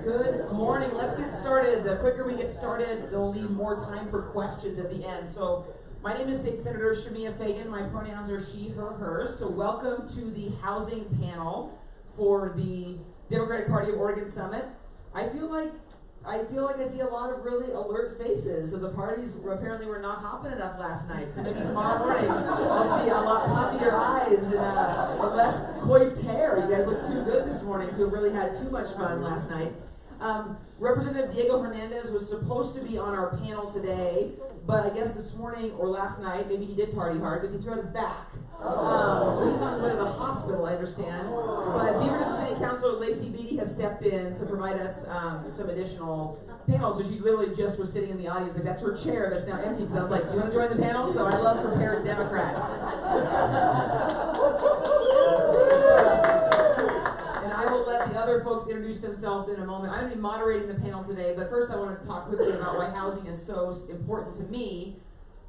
Good morning. Let's get started. The quicker we get started, they'll leave more time for questions at the end. So, my name is State Senator Shemia Fagan. My pronouns are she, her, hers. So, welcome to the housing panel for the Democratic Party of Oregon Summit. I feel like I see a lot of really alert faces. So the parties apparently were not hopping enough last night. So maybe tomorrow morning I'll see a lot puffier eyes and a less coiffed hair. You guys look too good this morning to have really had too much fun last night. Representative Diego Hernandez was supposed to be on our panel today, but I guess this morning or last night, maybe he did party hard because he threw out his back. So he's on his way to the hospital, I understand. But Beaverton City Councilor Lacey Beatty has stepped in to provide us some additional panels. So she literally just was sitting in the audience. Like, that's her chair that's now empty. Because I was like, do you want to join the panel? So I love prepared Democrats. And I will let the other folks introduce themselves in a moment. I'm going to be moderating the panel today, but first I want to talk quickly about why housing is so important to me.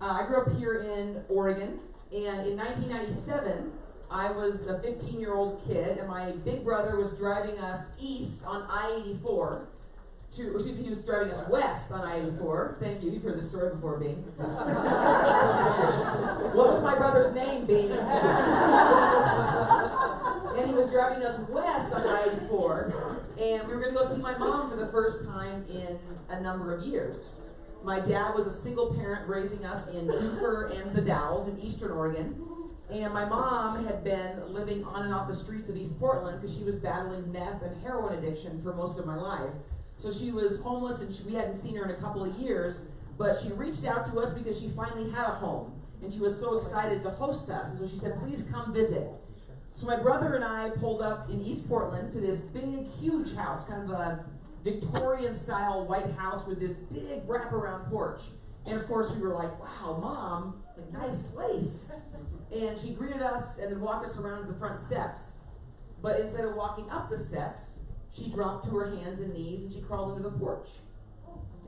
I grew up here in Oregon, and in 1997, I was a 15-year-old kid, and my big brother was driving us east on I-84 he was driving us west on I-84. Thank you, you've heard this story before, Bing. What was my brother's name, Bing? And he was driving us west on I-84, and we were going to go see my mom for the first time in a number of years. My dad was a single parent raising us in Dufer and the Dalles in eastern Oregon, and my mom had been living on and off the streets of East Portland because she was battling meth and heroin addiction for most of my life. So she was homeless, and we hadn't seen her in a couple of years, but she reached out to us because she finally had a home, and she was so excited to host us, and so she said, please come visit. So my brother and I pulled up in East Portland to this big, huge house, kind of a Victorian-style white house with this big wraparound porch. And of course we were like, wow, Mom, a nice place. And she greeted us and then walked us around to the front steps. But instead of walking up the steps, she dropped to her hands and knees and she crawled into the porch.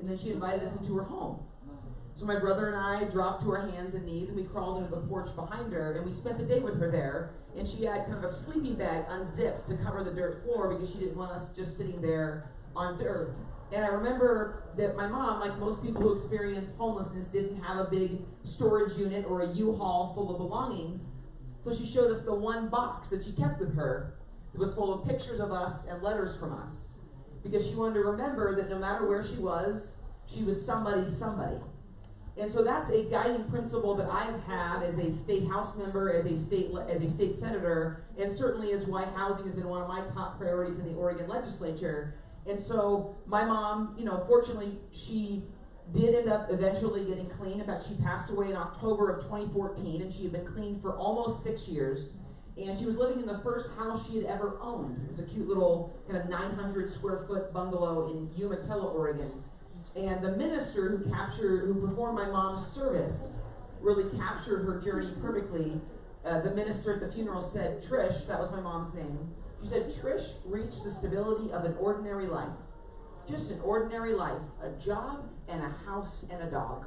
And then she invited us into her home. So my brother and I dropped to our hands and knees and we crawled into the porch behind her and we spent the day with her there. And she had kind of a sleeping bag unzipped to cover the dirt floor because she didn't want us just sitting there on dirt. And I remember that my mom, like most people who experience homelessness, didn't have a big storage unit or a U-Haul full of belongings. So she showed us the one box that she kept with her. It was full of pictures of us and letters from us. Because she wanted to remember that no matter where she was somebody's somebody. And so that's a guiding principle that I've had as a state house member, as a state senator, and certainly is why housing has been one of my top priorities in the Oregon legislature. And so my mom, fortunately, she did end up eventually getting clean. In fact, she passed away in October of 2014, and she had been clean for almost 6 years. And she was living in the first house she had ever owned. It was a cute little kind of 900 square foot bungalow in Umatilla, Oregon. And the minister who performed my mom's service really captured her journey perfectly. The minister at the funeral said, Trish, that was my mom's name. She said, Trish reached the stability of an ordinary life. Just an ordinary life. A job and a house and a dog.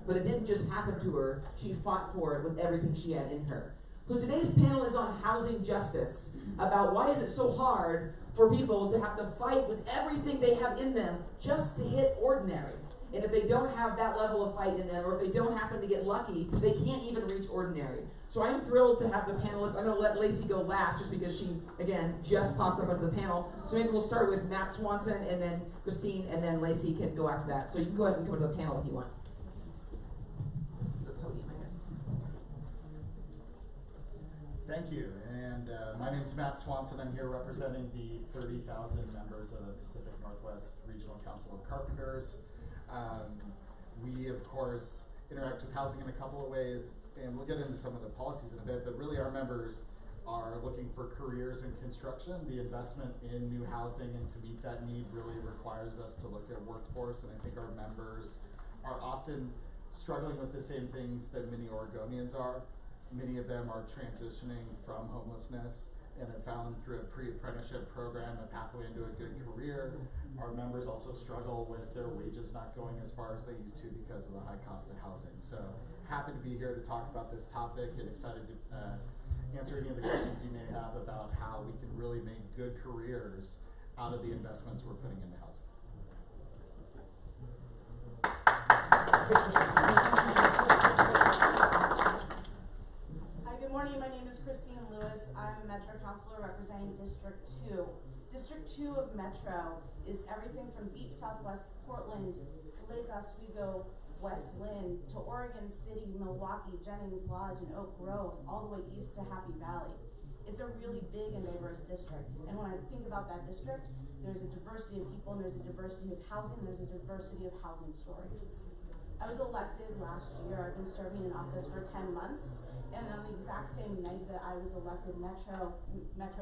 But it didn't just happen to her. She fought for it with everything she had in her. So today's panel is on housing justice, about why is it so hard for people to have to fight with everything they have in them just to hit ordinary. And if they don't have that level of fight in them, or if they don't happen to get lucky, they can't even reach ordinary. So I'm thrilled to have the panelists. I'm going to let Lacey go last just because she, again, just popped up onto the panel. So maybe we'll start with Matt Swanson, and then Christine, and then Lacey can go after that. So you can go ahead and come to the panel if you want. Thank you, and my name is Matt Swanson. I'm here representing the 30,000 members of the Pacific Northwest Regional Council of Carpenters. We, of course, interact with housing in a couple of ways, and we'll get into some of the policies in a bit, but really our members are looking for careers in construction. The investment in new housing and to meet that need really requires us to look at workforce, and I think our members are often struggling with the same things that many Oregonians are. Many of them are transitioning from homelessness and have found through a pre-apprenticeship program a pathway into a good career. Our members also struggle with their wages not going as far as they used to because of the high cost of housing. So happy to be here to talk about this topic and excited to answer any of the questions you may have about how we can really make good careers out of the investments we're putting into housing. Hi, good morning. My name is Christine Lewis. I'm a Metro Councilor representing District 2. District 2 of Metro is everything from deep southwest Portland, Lake Oswego, West Lynn, to Oregon City, Milwaukee, Jennings Lodge, and Oak Grove, all the way east to Happy Valley. It's a really big and diverse district. And when I think about that district, there's a diversity of people, and there's a diversity of housing, and there's a diversity of housing stories. I was elected last year. I've been serving in office for 10 months, and on the exact same night that I was elected, Metro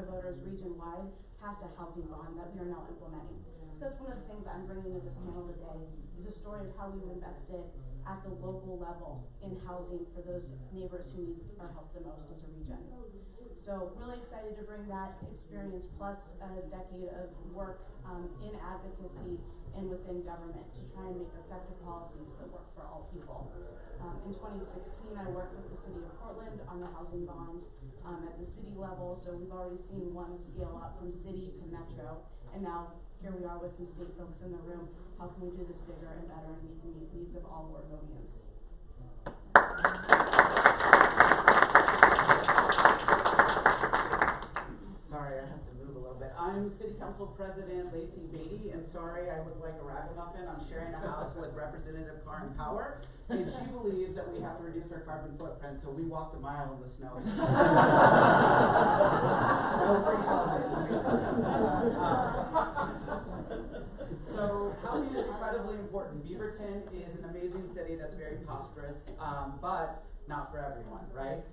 voters region-wide passed a housing bond that we are now implementing. So that's one of the things I'm bringing to this panel today, is a story of how we've invested at the local level in housing for those neighbors who need our help the most as a region. So really excited to bring that experience plus a decade of work in advocacy and within government to try and make effective policies that work for all people. In 2016, I worked with the City of Portland on the housing bond at the city level, so we've already seen one scale up from city to metro, and now here we are with some state folks in the room. How can we do this bigger and better and meet the needs of all Oregonians? Sorry, I have to move a little bit. I'm City Council President Lacey Beatty, and sorry, I look like a ragamuffin. I'm sharing a house with Representative Karen Power, and she believes that we have to reduce our carbon footprint, so we walked a mile in the snow. No free housing. So housing is incredibly important. Beaverton is an amazing city that's very prosperous, but not for everyone, right?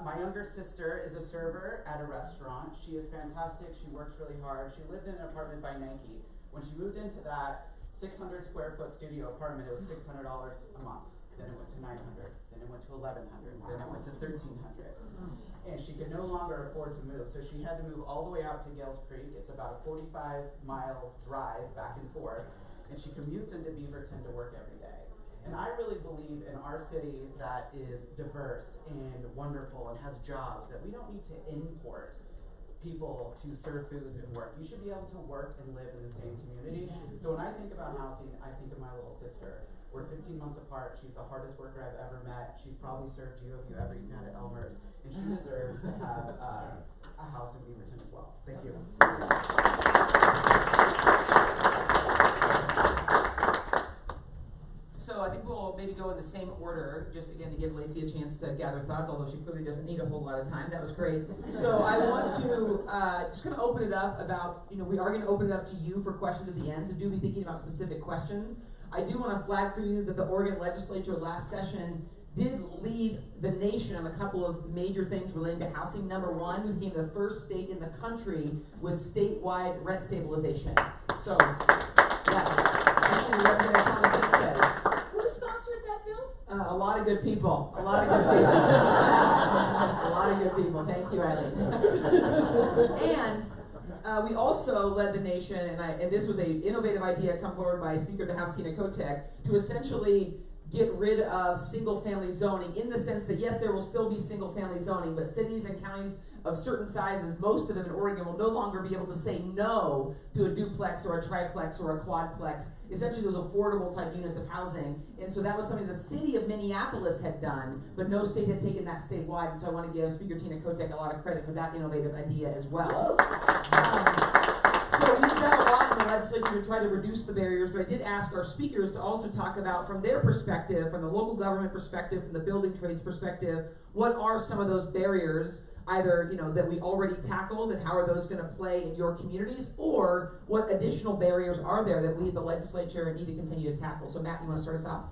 My younger sister is a server at a restaurant. She is fantastic. She works really hard. She lived in an apartment by Nike. When she moved into that 600 square foot studio apartment, it was $600 a month. Then it went to $900. Then it went to $1,100. Then it went to $1,300. And she could no longer afford to move, so she had to move all the way out to Gales Creek. It's about a 45-mile drive back and forth, and she commutes into Beaverton to work every day. And I really believe in our city that is diverse and wonderful and has jobs, that we don't need to import people to serve foods and work. You should be able to work and live in the same community. So when I think about housing, I think of my little sister. We're 15 months apart. She's the hardest worker I've ever met. She's probably served you if you ever eaten at Elmer's, and she deserves to have a house in Beaverton as well. Thank you. So I think we'll maybe go in the same order, just again to give Lacey a chance to gather thoughts, although she clearly doesn't need a whole lot of time. That was great. So I want to just kind of open it up about, we are going to open it up to you for questions at the end, so do be thinking about specific questions. I do want to flag for you that the Oregon legislature last session did lead the nation on a couple of major things relating to housing. Number one, we became the first state in the country with statewide rent stabilization. So, yes. Who sponsored that bill? A lot of good people. A lot of good people. A lot of good people. Thank you, Eileen. And we also led the nation, and this was an innovative idea come forward by Speaker of the House Tina Kotek, to essentially get rid of single-family zoning, in the sense that yes, there will still be single-family zoning, but cities and counties of certain sizes, most of them in Oregon, will no longer be able to say no to a duplex or a triplex or a quadplex, essentially those affordable type units of housing. And so that was something the city of Minneapolis had done, but no state had taken that statewide, and so I want to give Speaker Tina Kotek a lot of credit for that innovative idea as well. So we've done a lot in the legislature to try to reduce the barriers, but I did ask our speakers to also talk about, from their perspective, from the local government perspective, from the building trades perspective, what are some of those barriers, either that we already tackled, and how are those going to play in your communities, or what additional barriers are there that we, the legislature, need to continue to tackle. So Matt, you want to start us off?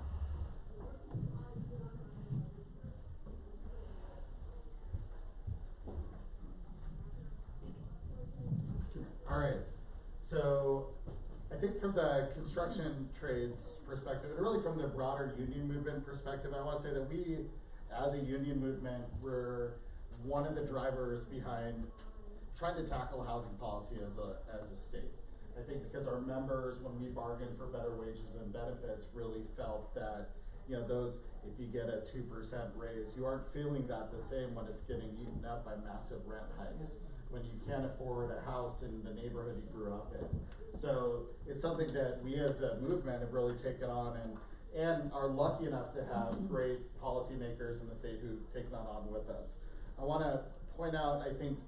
All right. So I think from the construction trades perspective, and really from the broader union movement perspective, I want to say that we, as a union movement, were one of the drivers behind trying to tackle housing policy as a state. I think because our members, when we bargained for better wages and benefits, really felt that, those, if you get a 2% raise, you aren't feeling that the same when it's getting eaten up by massive rent hikes. when you can't afford a house in the neighborhood you grew up in. So it's something that we as a movement have really taken on and are lucky enough to have great policymakers in the state who've taken that on with us. I want to point out, I think,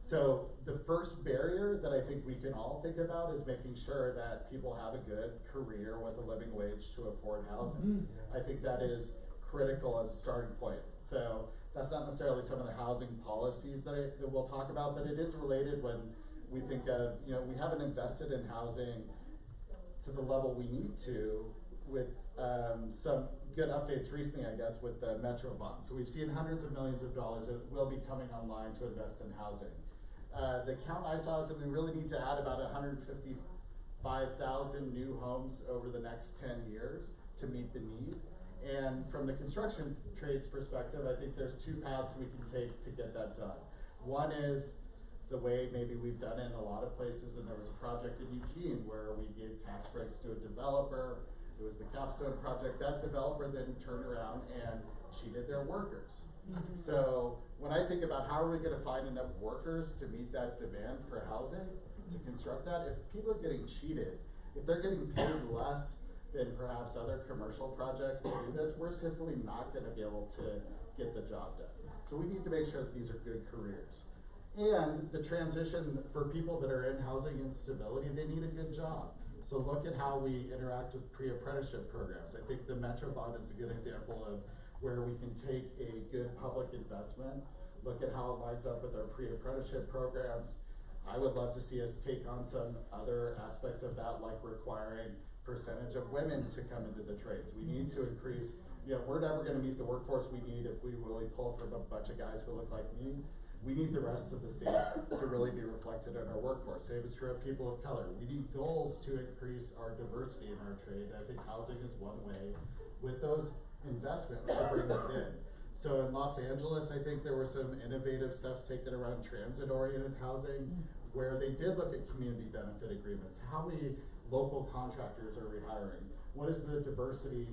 so the first barrier that I think we can all think about is making sure that people have a good career with a living wage to afford housing. I think that is critical as a starting point. So that's not necessarily some of the housing policies that we'll talk about, but it is related when we think of, you know, we haven't invested in housing to the level we need to with some good updates recently, I guess, with the Metro bond. So we've seen hundreds of millions of dollars that will be coming online to invest in housing. The count I saw is that we really need to add about 155,000 new homes over the next 10 years to meet the need. And from the construction trades perspective, I think there's two paths we can take to get that done. One is the way maybe we've done it in a lot of places, and there was a project in Eugene where we gave tax breaks to a developer. It was the Capstone project. That developer then turned around and cheated their workers. So when I think about how are we going to find enough workers to meet that demand for housing, to construct that, if people are getting cheated, if they're getting paid less than perhaps other commercial projects to do this, we're simply not going to be able to get the job done. So we need to make sure that these are good careers. And the transition for people that are in housing instability, they need a good job. So look at how we interact with pre-apprenticeship programs. I think the Metro bond is a good example of where we can take a good public investment, look at how it lines up with our pre-apprenticeship programs. I would love to see us take on some other aspects of that, like requiring percentage of women to come into the trades. We need to increase, you know, we're never gonna meet the workforce we need if we really pull from a bunch of guys who look like me. We need the rest of the state to really be reflected in our workforce. Same is true of people of color. We need goals to increase our diversity in our trade. I think housing is one way with those investments to bring that in. So in Los Angeles, I think there were some innovative steps taken around transit-oriented housing where they did look at community benefit agreements. How many local contractors are we hiring? What is the diversity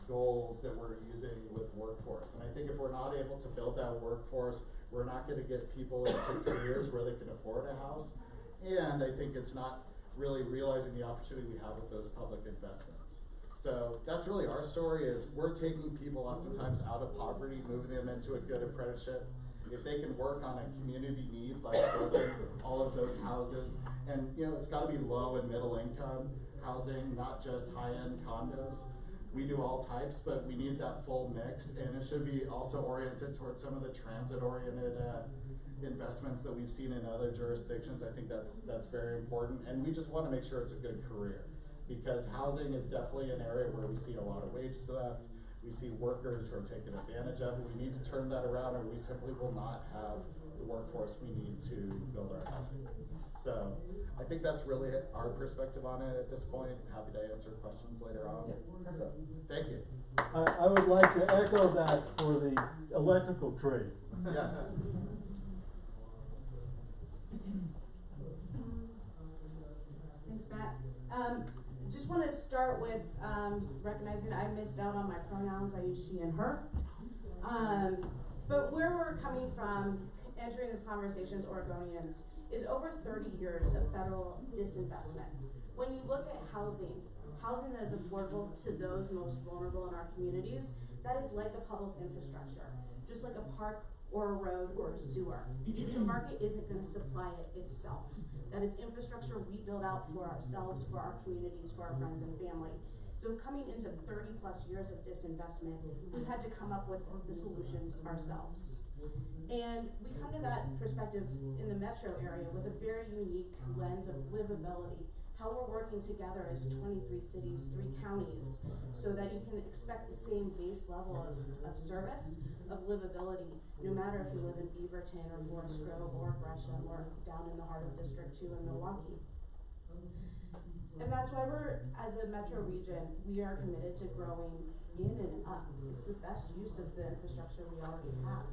goals that we're using with workforce? And I think if we're not able to build that workforce, we're not going to get people into careers where they can afford a house. And I think it's not really realizing the opportunity we have with those public investments. So that's really our story, is we're taking people oftentimes out of poverty, moving them into a good apprenticeship. If they can work on a community need, like building all of those houses, and you know, it's gotta be low and middle income housing, not just high-end condos. We do all types, but we need that full mix, and it should be also oriented towards some of the transit-oriented investments that we've seen in other jurisdictions. I think that's very important, and we just wanna make sure it's a good career, because housing is definitely an area where we see a lot of wage theft. We see workers who are taken advantage of. We need to turn that around, or we simply will not have the workforce we need to build our housing. So I think that's really our perspective on it at this point. Happy to answer questions later on. So thank you. I would like to echo that for the electrical trade. Yes. Thanks, Matt. Just want to start with recognizing I missed out on my pronouns. I use she and her. But where we're coming from, entering this conversation as Oregonians, is over 30 years of federal disinvestment. When you look at housing that is affordable to those most vulnerable in our communities, that is like a public infrastructure, just like a park or a road or a sewer, because the market isn't going to supply it itself. That is infrastructure we build out for ourselves, for our communities, for our friends and family. So coming into 30 plus years of disinvestment, we've had to come up with the solutions ourselves. And we come to that perspective in the metro area with a very unique lens of livability. How we're working together as 23 cities, 3 counties, so that you can expect the same base level of service, of livability, no matter if you live in Beaverton or Forest Grove or Gresham or down in the heart of District 2 in Milwaukee. And that's why we're, as a metro region, we are committed to growing in and up. It's the best use of the infrastructure we already have.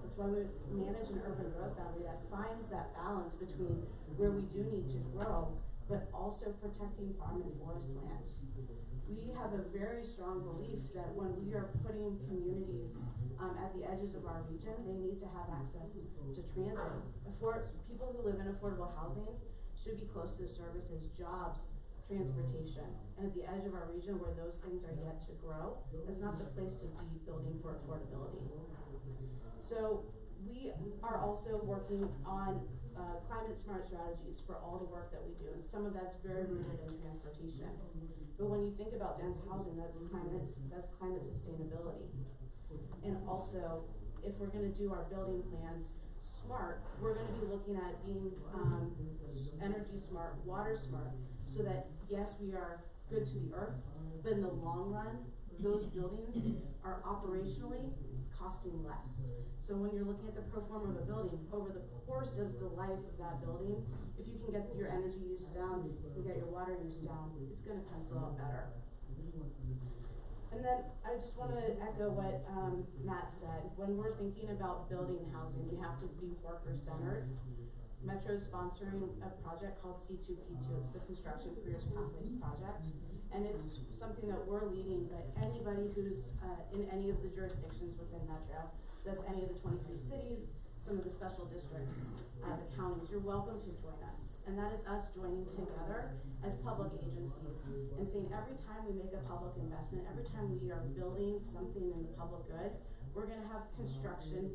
That's why we manage an urban growth boundary that finds that balance between where we do need to grow, but also protecting farm and forest land. we have a very strong belief that when we are putting communities at the edges of our region, they need to have access to transit. People who live in affordable housing should be close to services, jobs, transportation. And at the edge of our region where those things are yet to grow, that's not the place to be building for affordability. So we are also working on climate smart strategies for all the work that we do, and some of that's very rooted in transportation. But when you think about dense housing, that's climate sustainability. And also, if we're gonna do our building plans smart, we're gonna be looking at being energy smart, water smart, so that yes, we are good to the earth, but in the long run, those buildings are operationally costing less. So when you're looking at the pro forma of a building, over the course of the life of that building, if you can get your energy use down, you can get your water use down, it's gonna pencil out better. And then I just wanna echo what Matt said. When we're thinking about building housing, we have to be worker-centered. Metro is sponsoring a project called C2P2. It's the Construction Careers Pathways Project. And it's something that we're leading, but anybody who's in any of the jurisdictions within Metro, so that's any of the 23 cities, some of the special districts, the counties, you're welcome to join us. And that is us joining together as public agencies and saying every time we make a public investment, every time we are building something in the public good, we're gonna have construction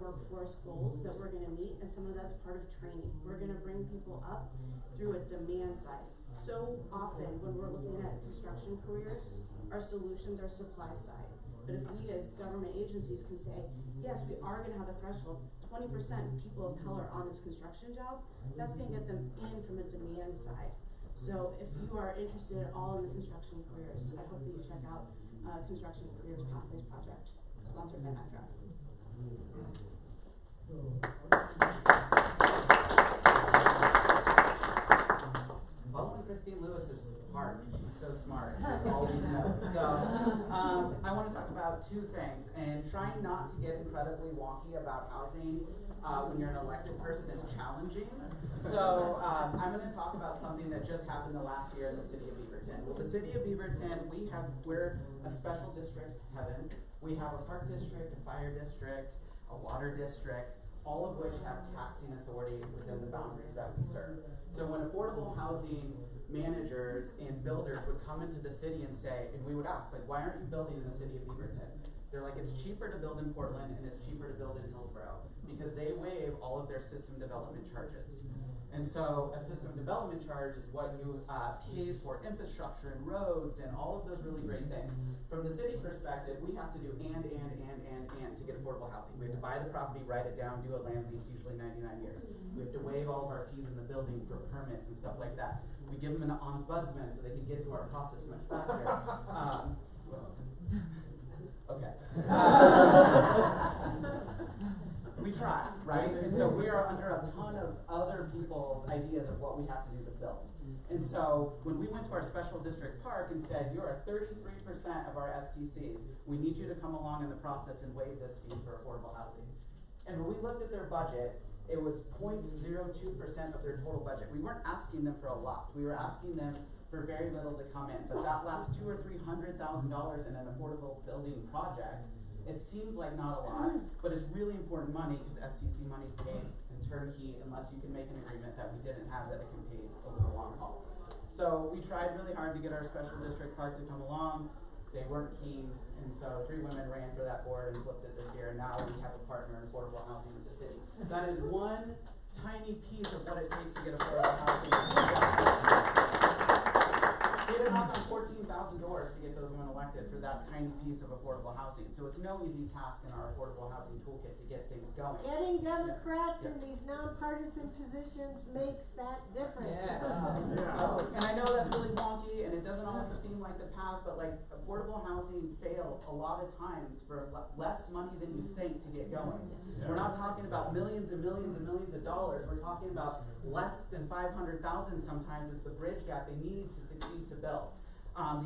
workforce goals that we're gonna meet, and some of that's part of training. We're gonna bring people up through a demand side. So often when we're looking at construction careers, our solutions are supply side. But if we as government agencies can say, yes, we are gonna have a threshold, 20% people of color on this construction job, that's gonna get them in from a demand side. So if you are interested at all in the construction careers, I hope that you check out Construction Careers Pathways Project, sponsored by Metro. Following Christine Lewis is hard. She's so smart. She has all these notes. So I want to talk about two things, and trying not to get incredibly wonky about housing when you're an elected person is challenging. So I'm going to talk about something that just happened the last year in the city of Beaverton. With the city of Beaverton, we're a special district heaven. We have a park district, a fire district, a water district, all of which have taxing authority within the boundaries that we serve. So when affordable housing managers and builders would come into the city and say, and we would ask, like, why aren't you building in the city of Beaverton? They're like, it's cheaper to build in Portland and it's cheaper to build in Hillsborough because they waive all of their system development charges. And so a system development charge is what you pays for infrastructure and roads and all of those really great things. From the city perspective, we have to do and to get affordable housing. We have to buy the property, write it down, do a land lease, usually 99 years. We have to waive all of our fees in the building for permits and stuff like that. We give them an ombudsman so they can get through our process much faster. Okay. We try, right? And so we are under a ton of other people's ideas of what we have to do to build. And so when we went to our special district park and said, you're at 33% of our STCs, we need you to come along in the process and waive this fees for affordable housing. And when we looked at their budget, it was 0.02% of their total budget. We weren't asking them for a lot. We were asking them for very little to come in. But that last $200,000 or $300,000 in an affordable building project, it seems like not a lot, but it's really important money because STC money's paid in turnkey unless you can make an agreement that we didn't have that it can pay over the long haul. So we tried really hard to get our special district park to come along. They weren't keen, and so 3 women ran for that board and flipped it this year, and now we have a partner in affordable housing with the city. That is one tiny piece of what it takes to get affordable housing. We had to knock on 14,000 doors to get those women elected for that tiny piece of affordable housing. So it's no easy task in our affordable housing toolkit to get things going. Getting Democrats in these nonpartisan positions makes that difference. Yes. And I know that's really wonky and it doesn't always seem like the path, but like affordable housing fails a lot of times for less money than you think to get going. Yeah. We're not talking about millions and millions and millions of dollars. We're talking about less than 500,000 sometimes is the bridge gap they need to succeed to build.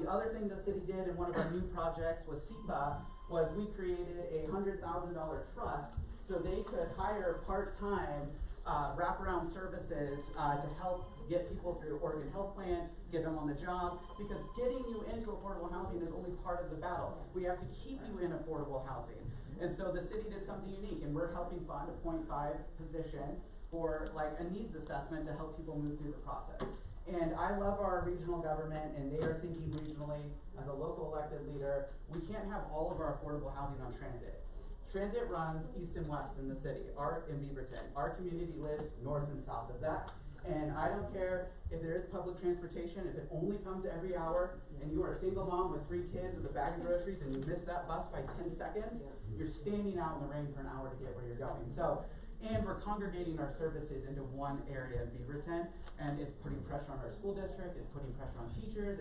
The other thing the city did in one of our new projects was SEPA, was we created a $100,000 trust so they could hire part-time wraparound services to help get people through Oregon Health Plan, get them on the job, because getting you into affordable housing is only part of the battle. We have to keep you in affordable housing. And so the city did something unique, and we're helping fund a 0.5 position for like a needs assessment to help people move through the process. And I love our regional government, and they are thinking regionally. As a local elected leader, we can't have all of our affordable housing on transit. Transit runs east and west in the city, in Beaverton. Our community lives north and south of that. And I don't care if there is public transportation, if it only comes every hour, and you are a single mom with 3 kids with a bag of groceries, and you miss that bus by 10 seconds, you're standing out in the rain for an hour to get where you're going. So, and we're congregating our services into one area in Beaverton, and it's putting pressure on our school district, it's putting pressure on teachers,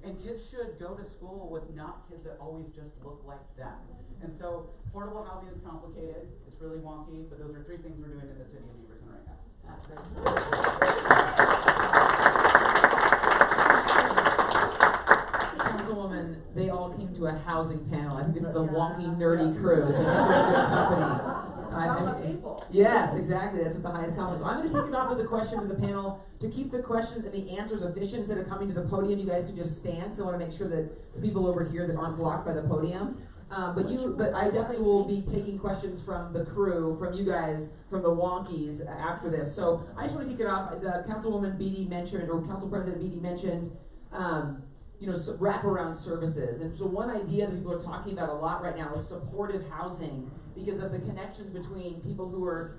and kids should go to school with not kids that always just look like them. And so, affordable housing is complicated, it's really wonky, but those are 3 things we're doing in the city of Beaverton right now. That's great. Councilwoman, they all came to a housing panel. I think this is a wonky, nerdy crew. So you're a good company. People. Yes, exactly. That's what the highest compliment. So I'm going to kick it off with a question to the panel. To keep the questions and the answers efficient, instead of coming to the podium, you guys can just stand. So I want to make sure that the people over here that aren't blocked by the podium. But I definitely will be taking questions from the crew, from you guys, from the wonkies after this. So I just want to kick it off. The Councilwoman Beatty mentioned, or Council President Beatty mentioned, wraparound services. And so one idea that people are talking about a lot right now is supportive housing, because of the connections between people who are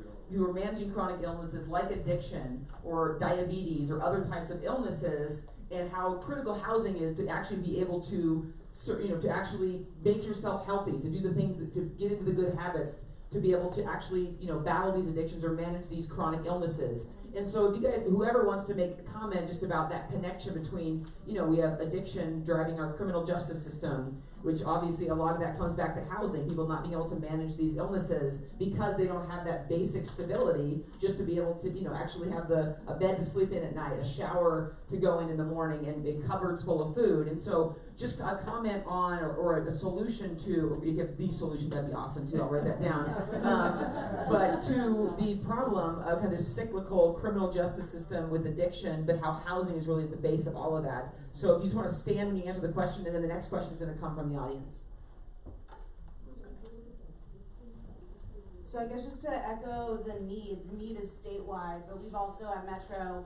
managing chronic illnesses like addiction or diabetes or other types of illnesses, and how critical housing is to actually be able to actually make yourself healthy, to do the things to get into the good habits, to be able to actually battle these addictions or manage these chronic illnesses. And so if you guys, whoever wants to make a comment just about that connection between, we have addiction driving our criminal justice system, which obviously a lot of that comes back to housing, people not being able to manage these illnesses because they don't have that basic stability just to be able to, actually have a bed to sleep in at night, a shower to go in the morning, and cupboards full of food. And so just a comment on, or a solution to, if you have the solution, that'd be awesome too, I'll write that down. But to the problem of kind of this cyclical criminal justice system with addiction, but how housing is really at the base of all of that. So if you just want to stand when you answer the question, and then the next question is going to come from the audience. So I guess just to echo the need is statewide, but we've also at Metro,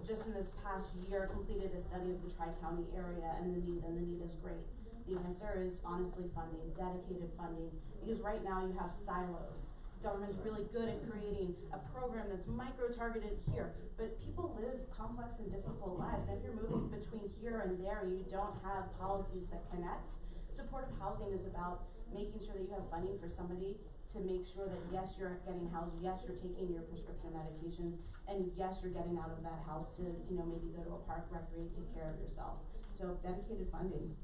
just in this past year, completed a study of the Tri-County area and the need is great. The answer is honestly funding, dedicated funding, because right now you have silos. Government's really good at creating a program that's micro-targeted here, but people live complex and difficult lives. And if you're moving between here and there and you don't have policies that connect, supportive housing is about making sure that you have funding for somebody to make sure that yes, you're getting housed, yes, you're taking your prescription medications, and yes, you're getting out of that house to, maybe go to a park, recreate, take care of yourself. So dedicated funding.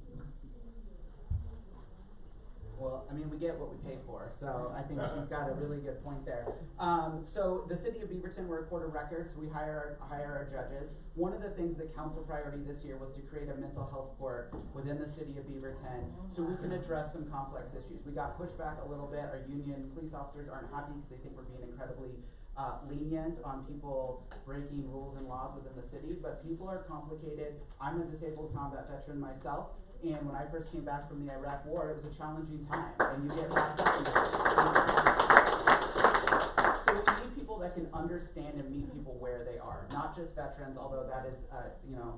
Well, we get what we pay for, so I think she's got a really good point there. So the city of Beaverton, we're a court of records, so we hire our judges. One of the things that council priority this year was to create a mental health court within the city of Beaverton so we can address some complex issues. We got pushed back a little bit. Our union police officers aren't happy because they think we're being incredibly lenient on people breaking rules and laws within the city, but people are complicated. I'm a disabled combat veteran myself. And when I first came back from the Iraq War, it was a challenging time, and you get locked up. So we need people that can understand and meet people where they are, not just veterans, although that is,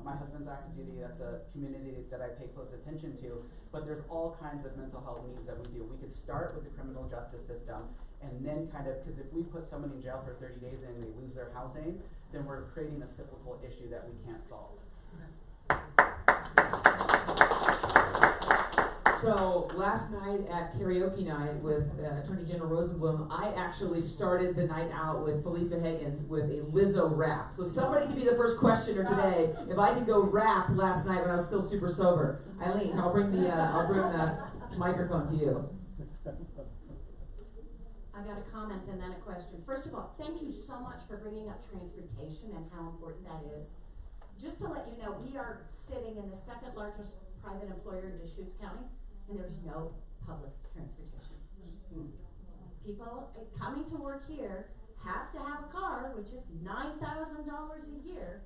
my husband's active duty, that's a community that I pay close attention to, but there's all kinds of mental health needs that we do. We could start with the criminal justice system, and then because if we put someone in jail for 30 days and they lose their housing, then we're creating a cyclical issue that we can't solve. So last night at karaoke night with Attorney General Rosenblum, I actually started the night out with Felisa Higgins with a Lizzo rap. So somebody can be the first questioner today. If I could go rap last night when I was still super sober, Eileen, I'll bring the microphone to you. I got a comment and then a question. First of all, thank you so much for bringing up transportation and how important that is. Just to let you know, we are sitting in the second largest private employer in Deschutes County, and there's no public transportation. People coming to work here have to have a car, which is $9,000 a year,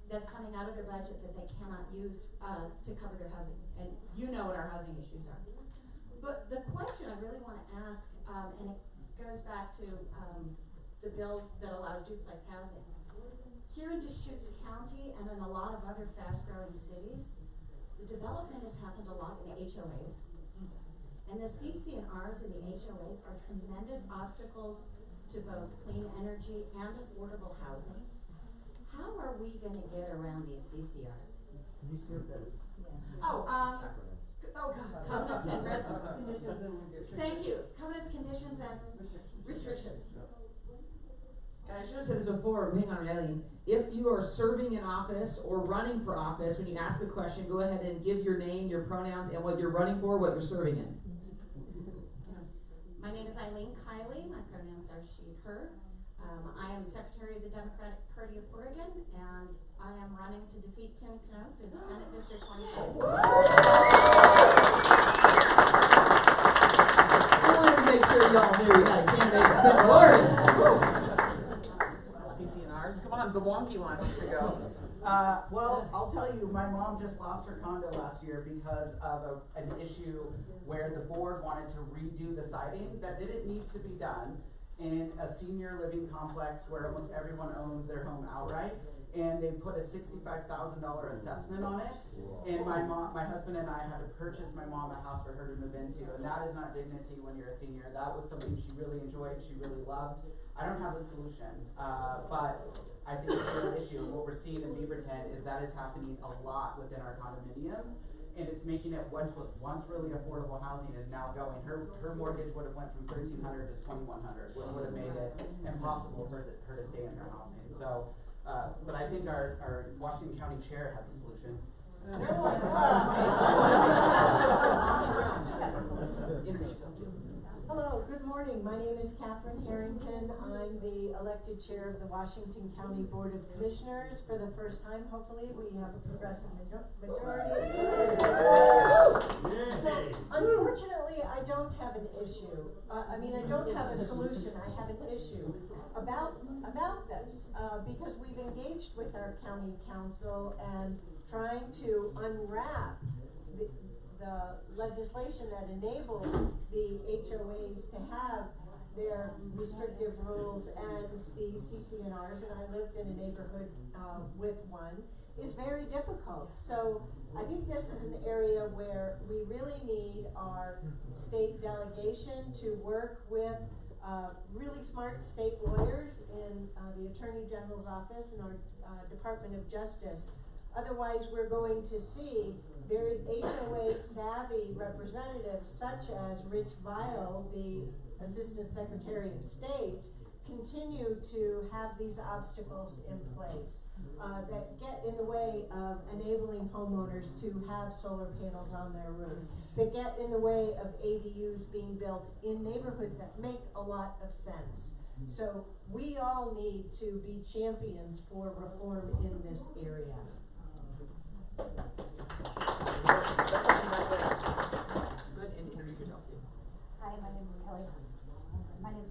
that's coming out of their budget that they cannot use to cover their housing. And you know what our housing issues are. But the question I really want to ask, and it goes back to the bill that allows duplex housing. Here in Deschutes County and in a lot of other fast-growing cities, the development has happened a lot in HOAs. And the CC&Rs and the HOAs are tremendous obstacles to both clean energy and affordable housing. How are we going to get around these CCRs? Can you say that? Covenants and thank you. Covenants, conditions, and restrictions. And I should have said this before, hang on, Eileen. If you are serving in office or running for office, when you ask the question, go ahead and give your name, your pronouns, and what you're running for, what you're serving in. My name is Eileen Kiley. My pronouns are she, her. I am Secretary of the Democratic Party of Oregon, and I am running to defeat Tim Knope in Senate District 27. I wanted to make sure y'all knew we had a candidate in Central Oregon. CC&Rs, come on, the wonky one wants to go. Well, I'll tell you, my mom just lost her condo last year because of an issue where the board wanted to redo the siding that didn't need to be done in a senior living complex where almost everyone owned their home outright, and they put a $65,000 assessment on it. And my husband and I had to purchase my mom a house for her to move into, and that is not dignity when you're a senior. That was something she really enjoyed, she really loved. I don't have a solution, but I think it's a real issue. And what we're seeing in Beaverton is that is happening a lot within our condominiums. And it's making it what was once really affordable housing is now going. Her mortgage would have went from $1,300 to $2,100, which would have made it impossible for her to stay in her housing. So, but I think our Washington County chair has a solution. Hello, good morning. My name is Catherine Harrington. I'm the elected chair of the Washington County Board of Commissioners. For the first time, hopefully, we have a progressive majority. So, unfortunately, I don't have an issue. I don't have a solution. I have an issue about this because we've engaged with our county council and trying to unwrap the legislation that enables the HOAs to have their restrictive rules and the CC&Rs, and I lived in a neighborhood with one, is very difficult. So I think this is an area where we really need our state delegation to work with really smart state lawyers in the Attorney General's office and our Department of Justice. Otherwise, we're going to see very HOA savvy representatives such as Rich Vial, the Assistant Secretary of State, continue to have these obstacles in place that get in the way of enabling homeowners to have solar panels on their roofs, that get in the way of ADUs being built in neighborhoods that make a lot of sense. So we all need to be champions for reform in this area. Good, and introduce yourself. Hi, my name is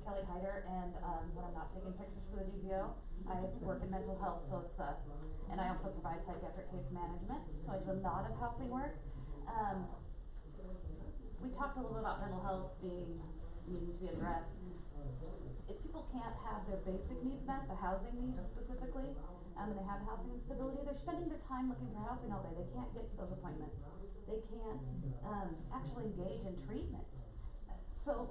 Kelly Hyder, and when I'm not taking pictures for the DPO, I work in mental health, so it's and I also provide psychiatric case management, so I do a lot of housing work. We talked a little bit about mental health needing to be addressed. If people can't have their basic needs met, the housing needs specifically, and they have housing instability, they're spending their time looking for housing all day. They can't get to those appointments. They can't actually engage in treatment. So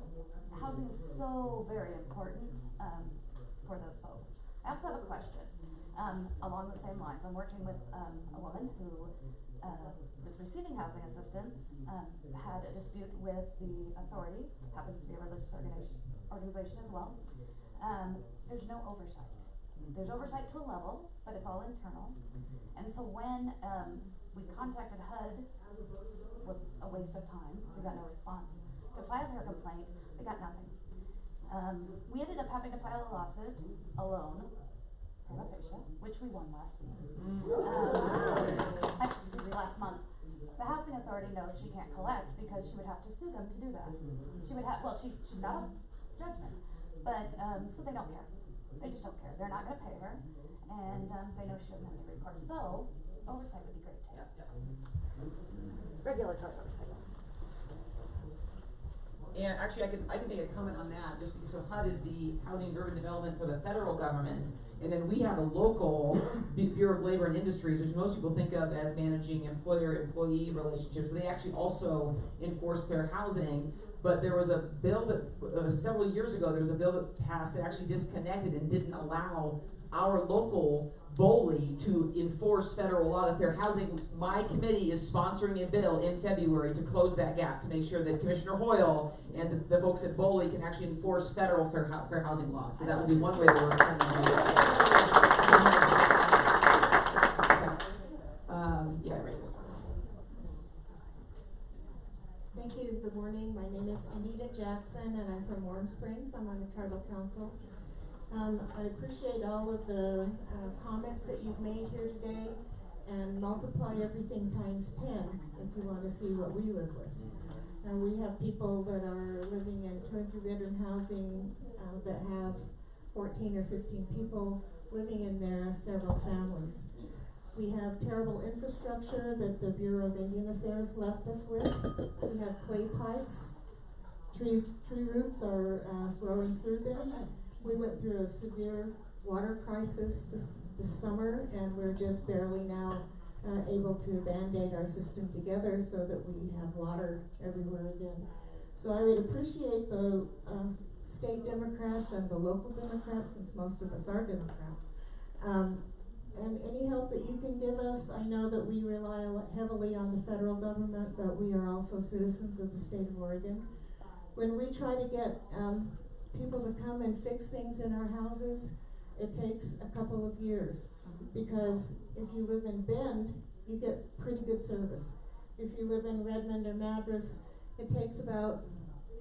housing is so very important for those folks. I also have a question along the same lines. I'm working with a woman who was receiving housing assistance, had a dispute with the authority, happens to be a religious organization as well. There's no oversight. There's oversight to a level, but it's all internal. And so when we contacted HUD, was a waste of time. We got no response. To file her complaint, we got nothing. We ended up having to file a lawsuit alone, prima facie, which we won last week. Actually, last month. The housing authority knows she can't collect because she would have to sue them to do that. She would have, well, she's got a judgment, but so they don't care. They just don't care. They're not gonna pay her, and, they know she doesn't have any recourse, so oversight would be great too. Yep, yep. Regulatory oversight. And actually, I can make a comment on that, just because, so HUD is the Housing and Urban Development for the federal government, and then we have a local Bureau of Labor and Industries, which most people think of as managing employer-employee relationships, but they actually also enforce fair housing. But there was a bill that, several years ago, there was a bill that passed that actually disconnected and didn't allow our local BOLI to enforce federal law of fair housing. My committee is sponsoring a bill in February to close that gap, to make sure that Commissioner Hoyle and the folks at BOLI can actually enforce federal fair housing laws. So that would be one way that we're trying to do that. Yeah, right. Thank you. Good morning. My name is Anita Jackson, and I'm from Warm Springs. I'm on the Tribal Council. I appreciate all of the comments that you've made here today, and multiply everything times 10 if you want to see what we live with. And we have people that are living in 2-bedroom housing that have 14 or 15 people living in there, several families. We have terrible infrastructure that the Bureau of Indian Affairs left us with. We have clay pipes. Tree roots are growing through them. We went through a severe water crisis this summer, and we're just barely now able to band-aid our system together so that we have water everywhere again. So I would appreciate the state Democrats and the local Democrats, since most of us are Democrats, and any help that you can give us. I know that we rely heavily on the federal government, but we are also citizens of the state of Oregon. When we try to get people to come and fix things in our houses, it takes a couple of years, because if you live in Bend, you get pretty good service. If you live in Redmond or Madras, it takes about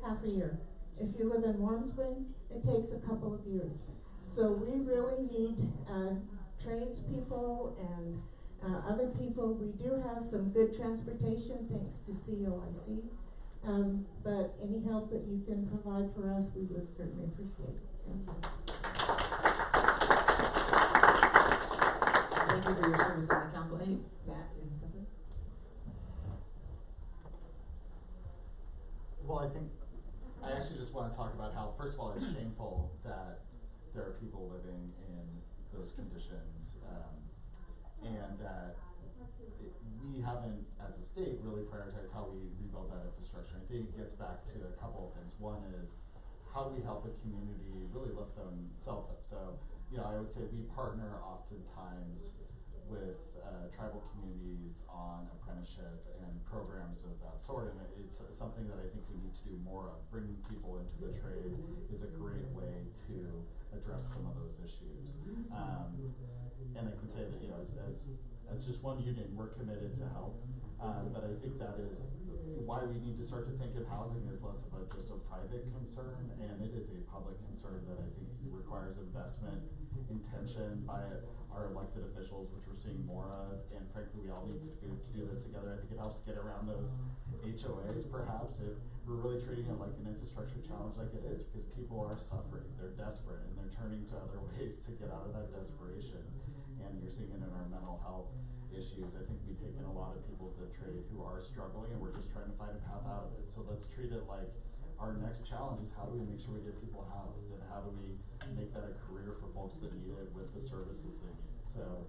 half a year. If you live in Warm Springs, it takes a couple of years. So we really need tradespeople and other people. We do have some good transportation thanks to COIC. But any help that you can provide for us, we would certainly appreciate it. Thank you. Thank you for your service on the council. Matt, you have something? Well, I actually just want to talk about how, first of all, it's shameful that there are people living in those conditions, and that we haven't, as a state, really prioritized how we rebuild that infrastructure. I think it gets back to a couple of things. One is, how do we help a community really lift themselves up? So, I would say we partner oftentimes with tribal communities on apprenticeship and programs of that sort, and it's something that I think we need to do more of. Bringing people into the trade is a great way to address some of those issues. And I can say that, as just one union, we're committed to help. But I think that is why we need to start to think of housing as less of just a private concern, and it is a public concern that I think requires investment, intention by our elected officials, which we're seeing more of, and frankly, we all need to do this together. I think it helps get around those HOAs, perhaps, if we're really treating it like an infrastructure challenge like it is, because people are suffering, they're desperate, and they're turning to other ways to get out of that desperation. And you're seeing it in our mental health issues. I think we've taken a lot of people to the trade who are struggling, and we're just trying to find a path out of it. So let's treat it like our next challenge is, how do we make sure we get people housed, and how do we make that a career for folks that need it with the services they need. So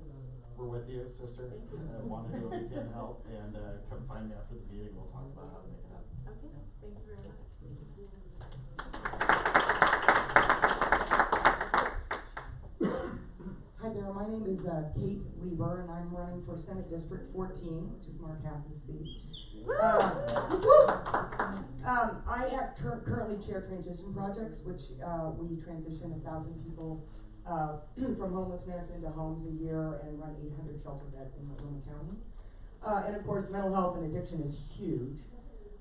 we're with you, sister. Want to do what we can help, and come find me after the meeting. We'll talk about how to make it happen. Okay, thank you very much. Hi there, my name is Kate Lieber, and I'm running for Senate District 14, which is Mark Hass's seat. I currently chair transition projects, which we transition 1,000 people from homelessness into homes a year, and run 800 shelter beds in Multnomah County. And of course, mental health and addiction is huge.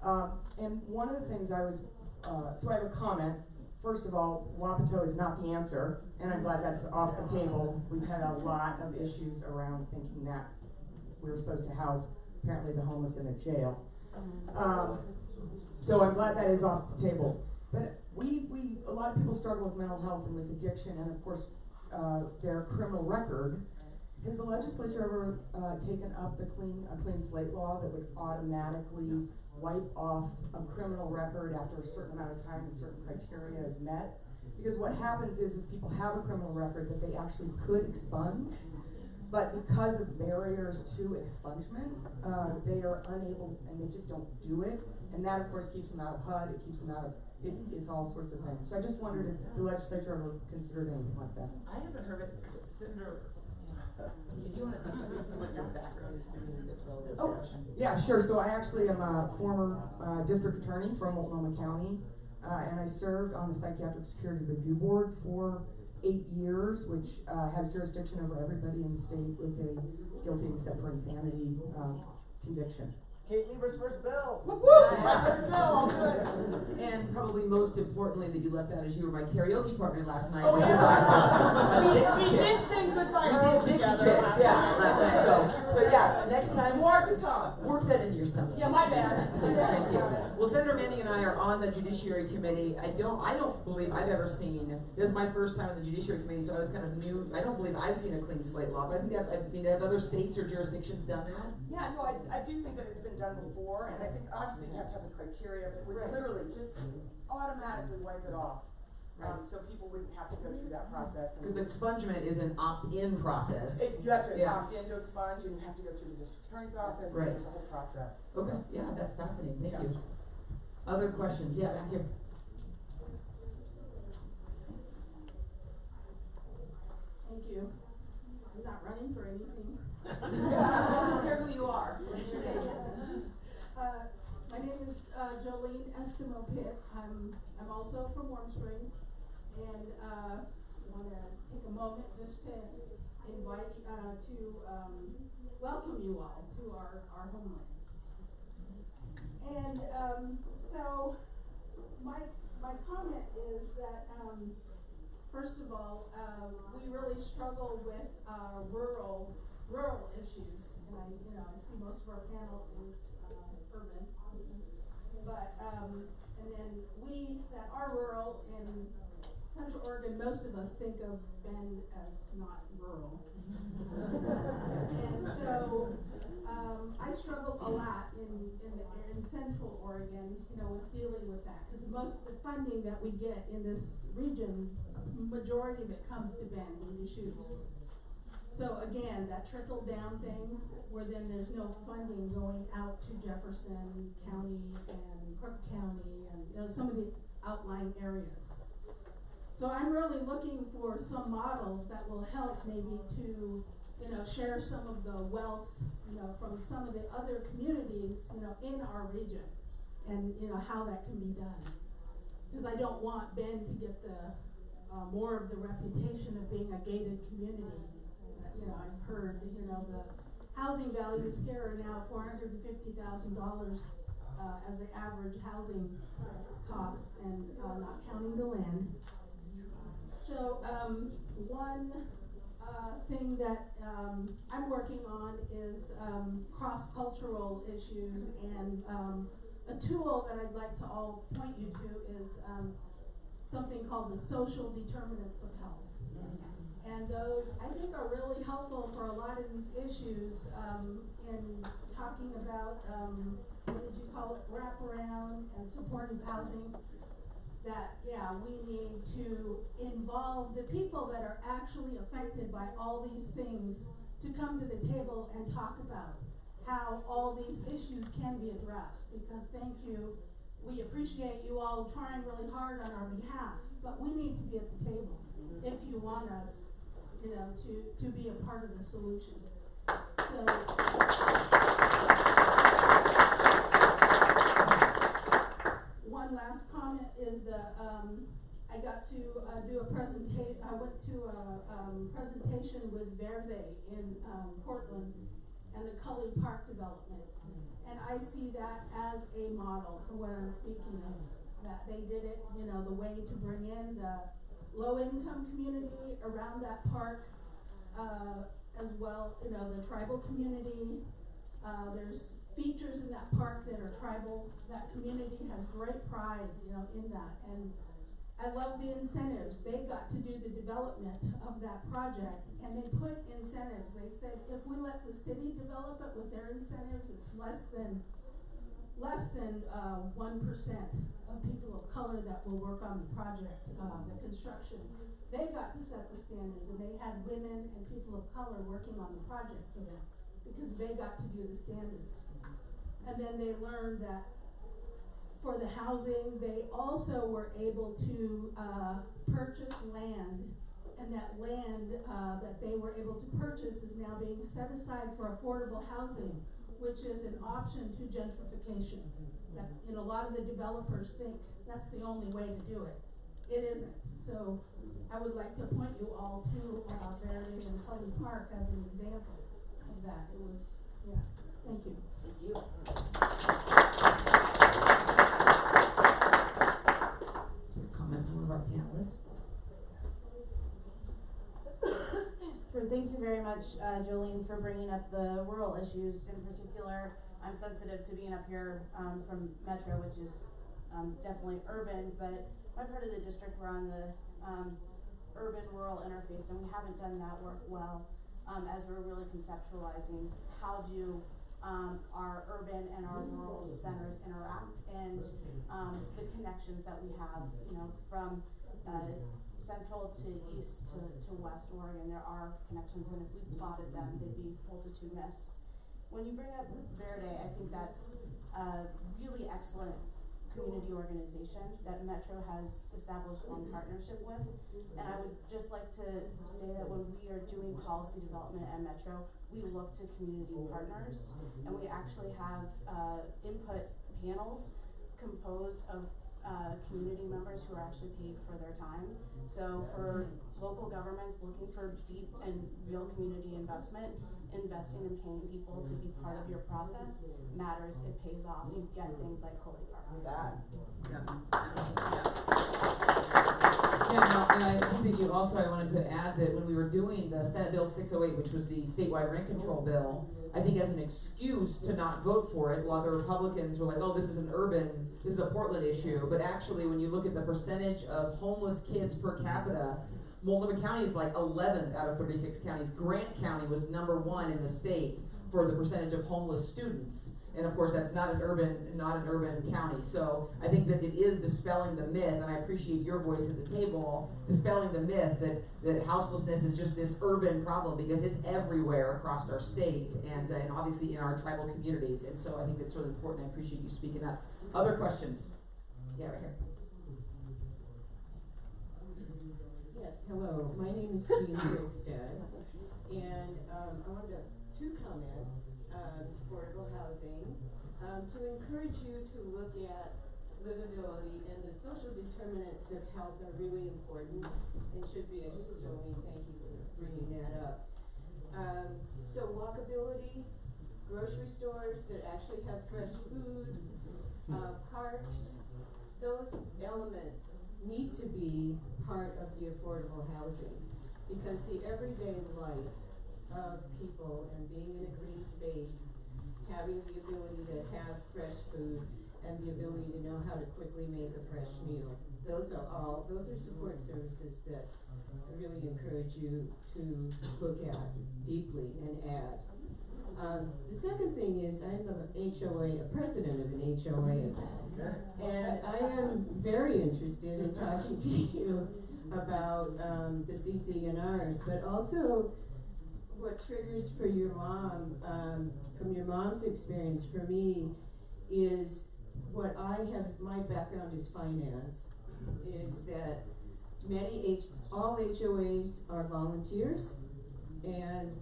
And one of the things so I have a comment. First of all, Wapato is not the answer, and I'm glad that's off the table. We've had a lot of issues around thinking that we're supposed to house, apparently, the homeless in a jail. So I'm glad that is off the table. But a lot of people struggle with mental health and with addiction, and of course, their criminal record. Has the legislature ever taken up a clean slate law that would automatically wipe off a criminal record after a certain amount of time and certain criteria is met? Because what happens is people have a criminal record that they actually could expunge, but because of barriers to expungement, they are unable, and they just don't do it. And that, of course, keeps them out of HUD, it keeps them out of, it's all sorts of things. So I just wondered if the legislature ever considered anything like that. I haven't heard it. Senator, did you want to say what your background is that's relevant to the question? Yeah, sure. So I actually am a former district attorney from Multnomah County, and I served on the Psychiatric Security Review Board for 8 years, which has jurisdiction over everybody in the state with a guilty except for insanity conviction. Kate Lieber's first bill. My first bill. And probably most importantly that you left out is you were my karaoke partner last night. Oh, yeah. We did sing Goodbye We Girl did Dixie together. Chicks, yeah, last night. So yeah, next time, More to come. work that into your stomach. Yeah, my bad. Please, thank you. Well, Senator Manning and I are on the Judiciary Committee. I don't believe I've ever seen, this is my first time on the Judiciary Committee, so I was kind of new. I don't believe I've seen a clean slate law, but I think have other states or jurisdictions done that? Yeah, no, I do think that it's been done before, and I think obviously you have to have the criteria, but we literally just automatically wipe it off. So people wouldn't have to go through that process. Because expungement is an opt-in process. You have to opt in to expunge, and you have to go through the district attorney's office, and there's a whole process. Okay, yeah, that's fascinating, thank you. Other questions? Yeah, back here. Thank you. I'm not running for anything. I don't care who you are. What's your name? My name is Jolene Eskimo Pitt. I'm also from Warm Springs, and want to take a moment just to invite to welcome you all to our homeland. And so my comment is that first of all, we really struggle with rural issues, and I see most of our panel is urban, but and then we that are rural in Central Oregon, most of us think of Bend as not rural. And so I struggle a lot in Central Oregon, with dealing with that, because most of the funding that we get in this region, majority of it comes to Bend and Deschutes. So again, that trickle down thing, where then there's no funding going out to Jefferson County and Crook County and some of the outlying areas. So I'm really looking for some models that will help maybe to share some of the wealth from some of the other communities in our region, and how that can be done. Because I don't want Bend to get the more of the reputation of being a gated community. I've heard, the housing values here are now $450,000 as the average housing cost, and not counting the land. So one thing that I'm working on is cross-cultural issues, and a tool that I'd like to all point you to is something called the social determinants of health. And those, I think, are really helpful for a lot of these issues in talking about, what did you call it, wraparound and supportive housing. That, we need to involve the people that are actually affected by all these things to come to the table and talk about how all these issues can be addressed. Because thank you, we appreciate you all trying really hard on our behalf, but we need to be at the table if you want us, to be a part of the solution. So, one last comment is I got to do a presentation. I went to a presentation with Verde in Portland and the Cully Park development, and I see that as a model for what I'm speaking of. That they did it, the way to bring in the low-income community around that park, as well, the tribal community. There's features in that park that are tribal. That community has great pride, in that. And I love the incentives. They got to do the development of that project, and they put incentives. They said if we let the city develop it with their incentives, it's less than 1% of people of color that will work on the project, the construction. They got to set the standards, and they had women and people of color working on the project for them because they got to do the standards. And then they learned that for the housing, they also were able to purchase land, and that land that they were able to purchase is now being set aside for affordable housing, which is an option to gentrification. That, a lot of the developers think that's the only way to do it. It isn't. So I would like to point you all to Verde and Cullen Park as an example of that. It was, yes, thank you. Thank you. Comment from one of our panelists. Sure, thank you very much, Jolene, for bringing up the rural issues in particular. I'm sensitive to being up here from Metro, which is definitely urban, but my part of the district, we're on the urban-rural interface, and we haven't done that work well as we're really conceptualizing how do our urban and our rural centers interact, and the connections that we have, from central to east to west Oregon. There are connections, and if we plotted them, they'd be multitudinous. When you bring up Verde, I think that's a really excellent community organization that Metro has established one partnership with. And I would just like to say that when we are doing policy development at Metro, we look to community partners, and we actually have input panels composed of community members who are actually paid for their time. So for local governments looking for deep and real community investment, investing and paying people to be part of your process matters. It pays off. You get things like Coley Park. Yeah, and I think that I wanted to add that when we were doing the Senate Bill 608, which was the statewide rent control bill, I think as an excuse to not vote for it, a lot of the Republicans were like, oh, this is a Portland issue, but actually when you look at the percentage of homeless kids per capita, Multnomah County is like 11th out of 36 counties. Grant County was #1 in the state for the percentage of homeless students. And of course, that's not an urban county. So I think that it is dispelling the myth, and I appreciate your voice at the table, dispelling the myth that houselessness is just this urban problem, because it's everywhere across our state and obviously in our tribal communities. And so I think it's really important. I appreciate you speaking up. Other questions? Yeah, right here. Yes, hello. My name is Jean Brigstad, and I wanted two comments on affordable housing, to encourage you to look at livability, and the social determinants of health are really important and should be interested. Jolene, thank you for bringing that up. So walkability, grocery stores that actually have fresh food, parks, those elements need to be part of the affordable housing, because the everyday life of people and being in a green space, having the ability to have fresh food and the ability to know how to quickly make a fresh meal, those are support services that I really encourage you to look at deeply and add. The second thing is, I'm a president of an HOA, and I am very interested in talking to you about the CC&Rs, but also what triggers for your mom, from your mom's experience, for me, is what I have, my background is finance, is that all HOAs are volunteers, and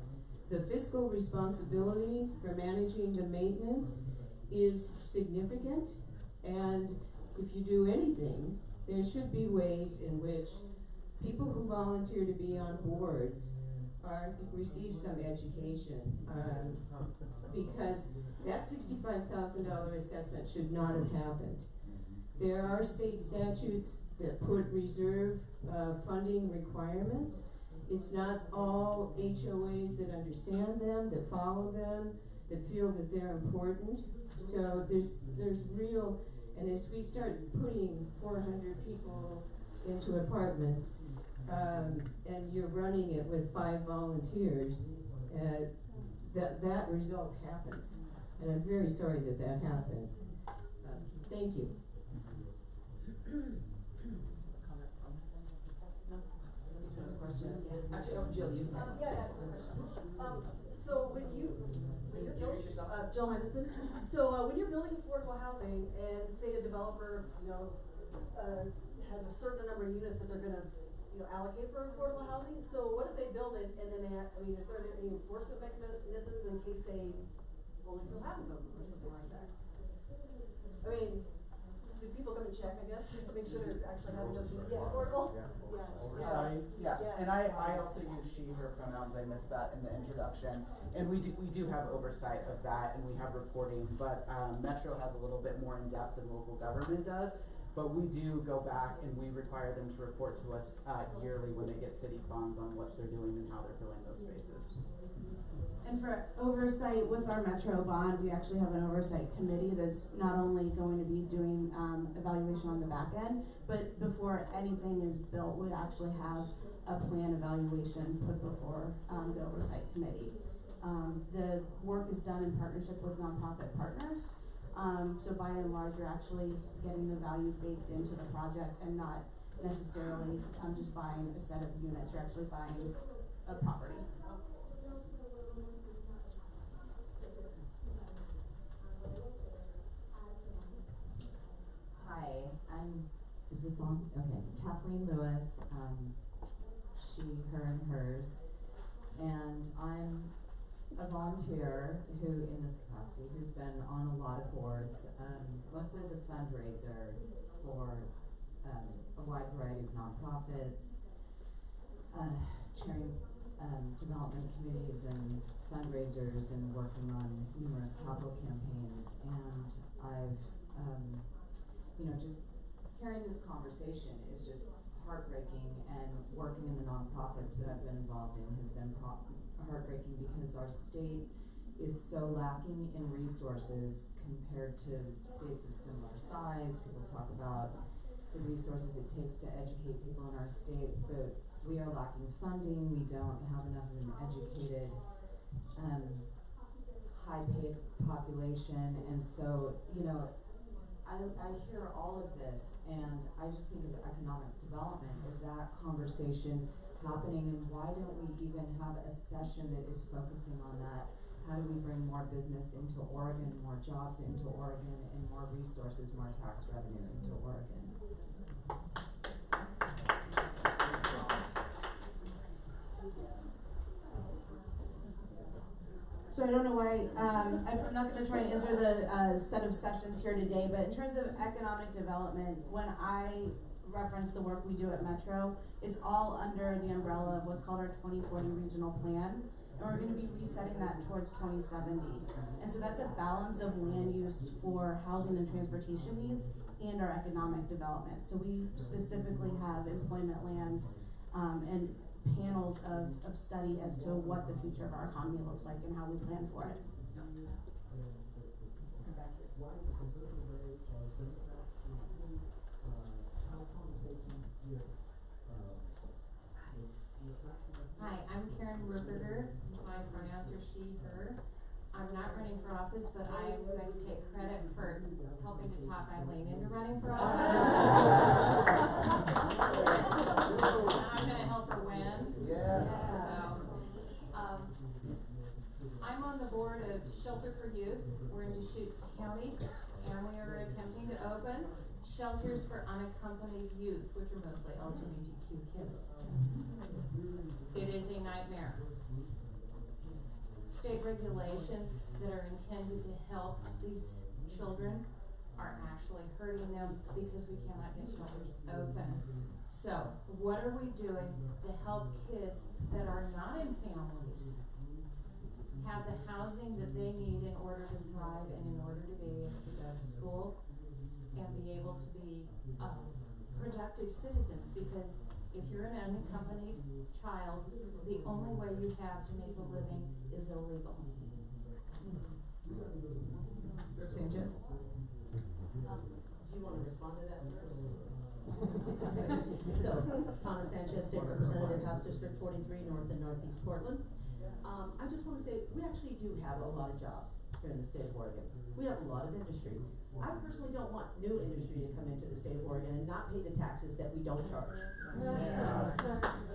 the fiscal responsibility for managing the maintenance is significant, and if you do anything, there should be ways in which people who volunteer to be on boards receive some education, because that $65,000 assessment should not have happened. There are state statutes that put reserve funding requirements. It's not all HOAs that understand them, that follow them, that feel that they're important. So there's real, and as we start putting 400 people into apartments, and you're running it with 5 volunteers, that result happens. And I'm very sorry that happened. Thank you. Question? Actually, oh, Jill, you. Yeah, I have a question. So when you're Jill Hernandez. So when you're building affordable housing, and say a developer, has a certain number of units that they're gonna, allocate for affordable housing. So what if they build it and then is there any enforcement mechanisms in case they only fill half of them or something like that? I mean, do people come and check, I guess, just to make sure they're actually having those units affordable? Oversight, and I also use she, her pronouns, I missed that in the introduction. And we do have oversight of that, and we have reporting, but Metro has a little bit more in depth than local government does. But we do go back and we require them to report to us yearly when they get city funds on what they're doing and how they're filling those spaces. And for oversight with our Metro bond, we actually have an oversight committee that's not only going to be doing evaluation on the back end, but before anything is built, we actually have a plan evaluation put before the oversight committee. The work is done in partnership with nonprofit partners. So by and large, you're actually getting the value baked into the project and not necessarily just buying a set of units. You're actually buying a property. Hi, is this on? Okay, Kathleen Lewis, she, her, and hers, and I'm a volunteer who, in this capacity, who's been on a lot of boards, mostly as a fundraiser for a wide variety of nonprofits, chairing development committees and fundraisers and working on numerous capital campaigns. And I've, just hearing this conversation is just heartbreaking, and working in the nonprofits that I've been involved in has been heartbreaking because our state is so lacking in resources compared to states of similar size. People talk about the resources it takes to educate people in our states, but we are lacking funding. We don't have enough of an educated, high-paid population, and so, I hear all of this, and I just think of economic development as that conversation happening, and why don't we even have a session that is focusing on that? How do we bring more business into Oregon, more jobs into Oregon, and more resources, more tax revenue into Oregon? So I don't know why, I'm not gonna try and answer the set of sessions here today, but in terms of economic development, when I reference the work we do at Metro, it's all under the umbrella of what's called our 2040 regional plan, and we're gonna be resetting that towards 2070. And so that's a balance of land use for housing and transportation needs and our economic development. So we specifically have employment lands, and panels of study as to what the future of our economy looks like and how we plan for it. Hi, I'm Karen Rupperter. My pronouns are she, her. I'm not running for office, but I'm going to take credit for helping to talk Eileen into running for office. I'm going to help her win. Yes. So, I'm on the board of Shelter for Youth. We're in Deschutes County, and we are attempting to open shelters for unaccompanied youth, which are mostly LGBTQ kids. It is a nightmare. State regulations that are intended to help these children are actually hurting them because we cannot get shelters open. So, what are we doing to help kids that are not in families have the housing that they need in order to thrive and in order to be able to go to school and be able to be productive citizens? Because if you're an unaccompanied child, the only way you have to make a living is illegal. Sanchez? Do you want to respond to that first? So, Donna Sanchez, State Representative, House District 43, North and Northeast Portland. I just want to say, we actually do have a lot of jobs here in the state of Oregon. We have a lot of industry. I personally don't want new industry to come into the state of Oregon and not pay the taxes that we don't charge.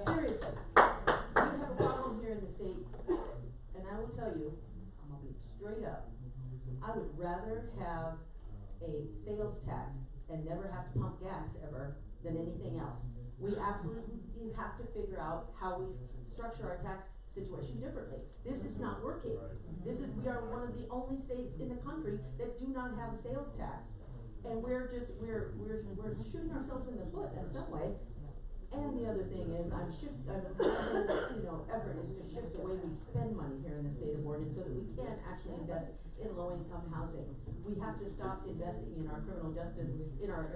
Seriously. We have a problem here in the state, and I will tell you, I'm gonna be straight up. I would rather have a sales tax and never have to pump gas ever than anything else. We absolutely have to figure out how we structure our tax situation differently. This is not working. We are one of the only states in the country that do not have a sales tax. And we're shooting ourselves in the foot in some way. And the other thing is, effort is to shift the way we spend money here in the state of Oregon so that we can actually invest in low-income housing. We have to stop investing in our criminal justice, not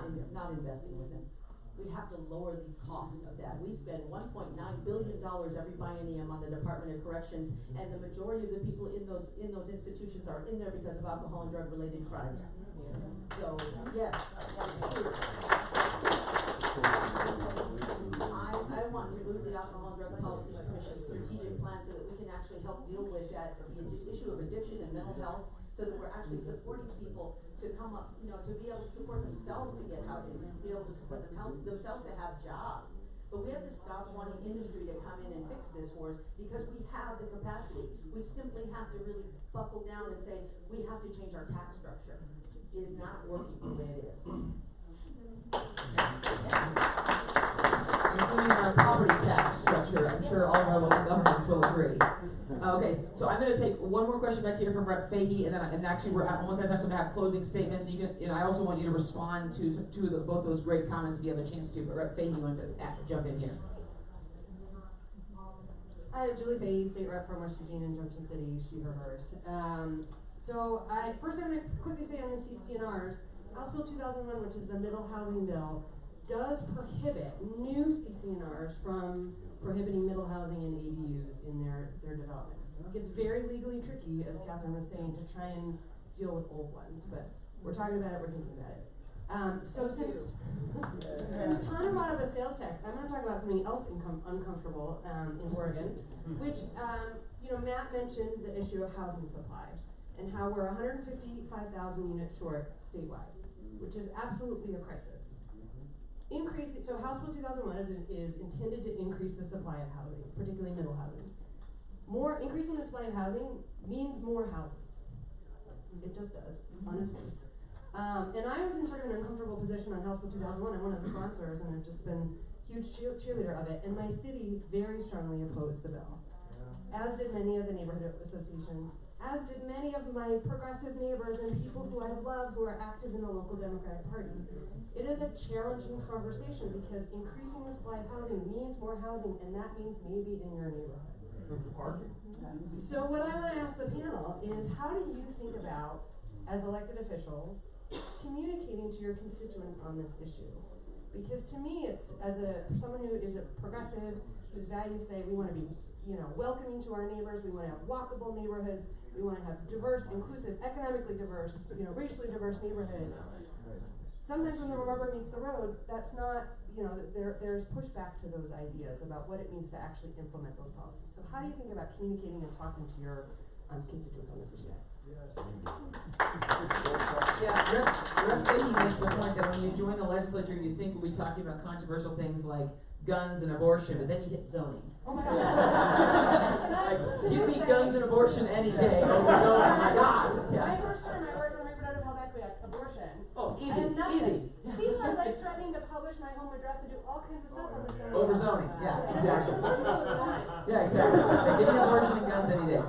investing with them. We have to lower the cost of that. We spend $1.9 billion every biennium on the Department of Corrections, and the majority of the people in those institutions are in there because of alcohol and drug-related crimes. So, yes, that's true. I want to move the Alcohol and Drug Policy Commission strategic plan so that we can actually help deal with that, the issue of addiction and mental health, so that we're actually supporting people to come up, to be able to support themselves to get housing, to be able to support themselves to have jobs. But we have to stop wanting industry to come in and fix this for us because we have the capacity. We simply have to really buckle down and say, we have to change our tax structure. It is not working the way it is. Including our property tax structure. I'm sure all of our local governments will agree. Okay, so I'm going to take one more question back here from Rep. Fagan, and actually we're almost out of time, so I'm going to have closing statements. And you can, I also want you to respond to both those great comments if you have a chance to. But Rep. Fagan, you want to jump in here? Hi, Julie Fahey, State Rep from West Virginia and Junction City, she, her, hers. First I'm going to quickly say on the CC&Rs, House Bill 2001, which is the middle housing bill, does prohibit new CC&Rs from prohibiting middle housing and ADUs in their developments. It gets very legally tricky, as Catherine was saying, to try and deal with old ones, but we're talking about it, we're thinking about it. Since Tana brought up a sales tax, I'm going to talk about something else uncomfortable in Oregon, which, Matt mentioned the issue of housing supply and how we're 155,000 units short statewide, which is absolutely a crisis. So House Bill 2001 is intended to increase the supply of housing, particularly middle housing. Increasing the supply of housing means more houses. It just does, on its face. And I was in sort of an uncomfortable position on House Bill 2001. I'm one of the sponsors, and I've just been huge cheerleader of it. And my city very strongly opposed the bill, as did many of the neighborhood associations, as did many of my progressive neighbors and people who I love who are active in the local Democratic Party. It is a challenging conversation because increasing the supply of housing means more housing, and that means maybe in your neighborhood. So what I want to ask the panel is, how do you think about, as elected officials, communicating to your constituents on this issue? Because to me, it's, as someone who is a progressive, whose values say we want to be, welcoming to our neighbors, we want to have walkable neighborhoods, we want to have diverse, inclusive, economically diverse, racially diverse neighborhoods. Sometimes when the rubber meets the road, that's not, there's pushback to those ideas about what it means to actually implement those policies. So how do you think about communicating and talking to your constituents on this issue? Rep. Fagan makes the point that when you join the legislature, you think we'll be talking about controversial things like guns and abortion, but then you hit zoning. Oh my God. Give me guns and abortion any day over zoning. Oh my God. My first term, I worked on reproductive health equity, abortion. Oh, easy. People are threatening to publish my home address and do all kinds of stuff on this show. Over zoning. Yeah, exactly. Yeah, exactly. Give me abortion and guns any day.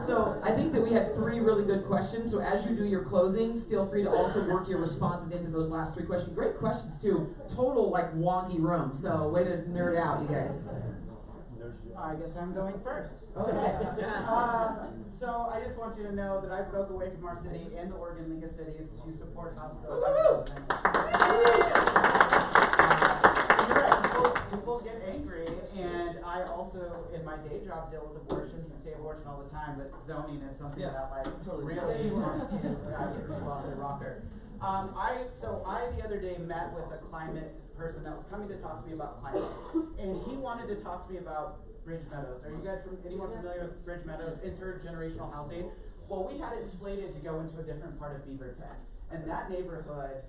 So I think that we had 3 really good questions. So as you do your closings, feel free to also work your responses into those last 3 questions. Great questions too. Total wonky room. So way to nerd out, you guys. I guess I'm going first. Okay. So I just want you to know that I broke away from our city and the Oregon League of Cities to support House Bill 2000. People get angry, and I also, in my day job, deal with abortions and say abortion all the time, but zoning is something that really wants to get people off their rocker. I the other day met with a climate person that was coming to talk to me about climate, and he wanted to talk to me about Bridge Meadows. Are you guys anyone familiar with Bridge Meadows, intergenerational housing? Well, we had it slated to go into a different part of Beaverton, and that neighborhood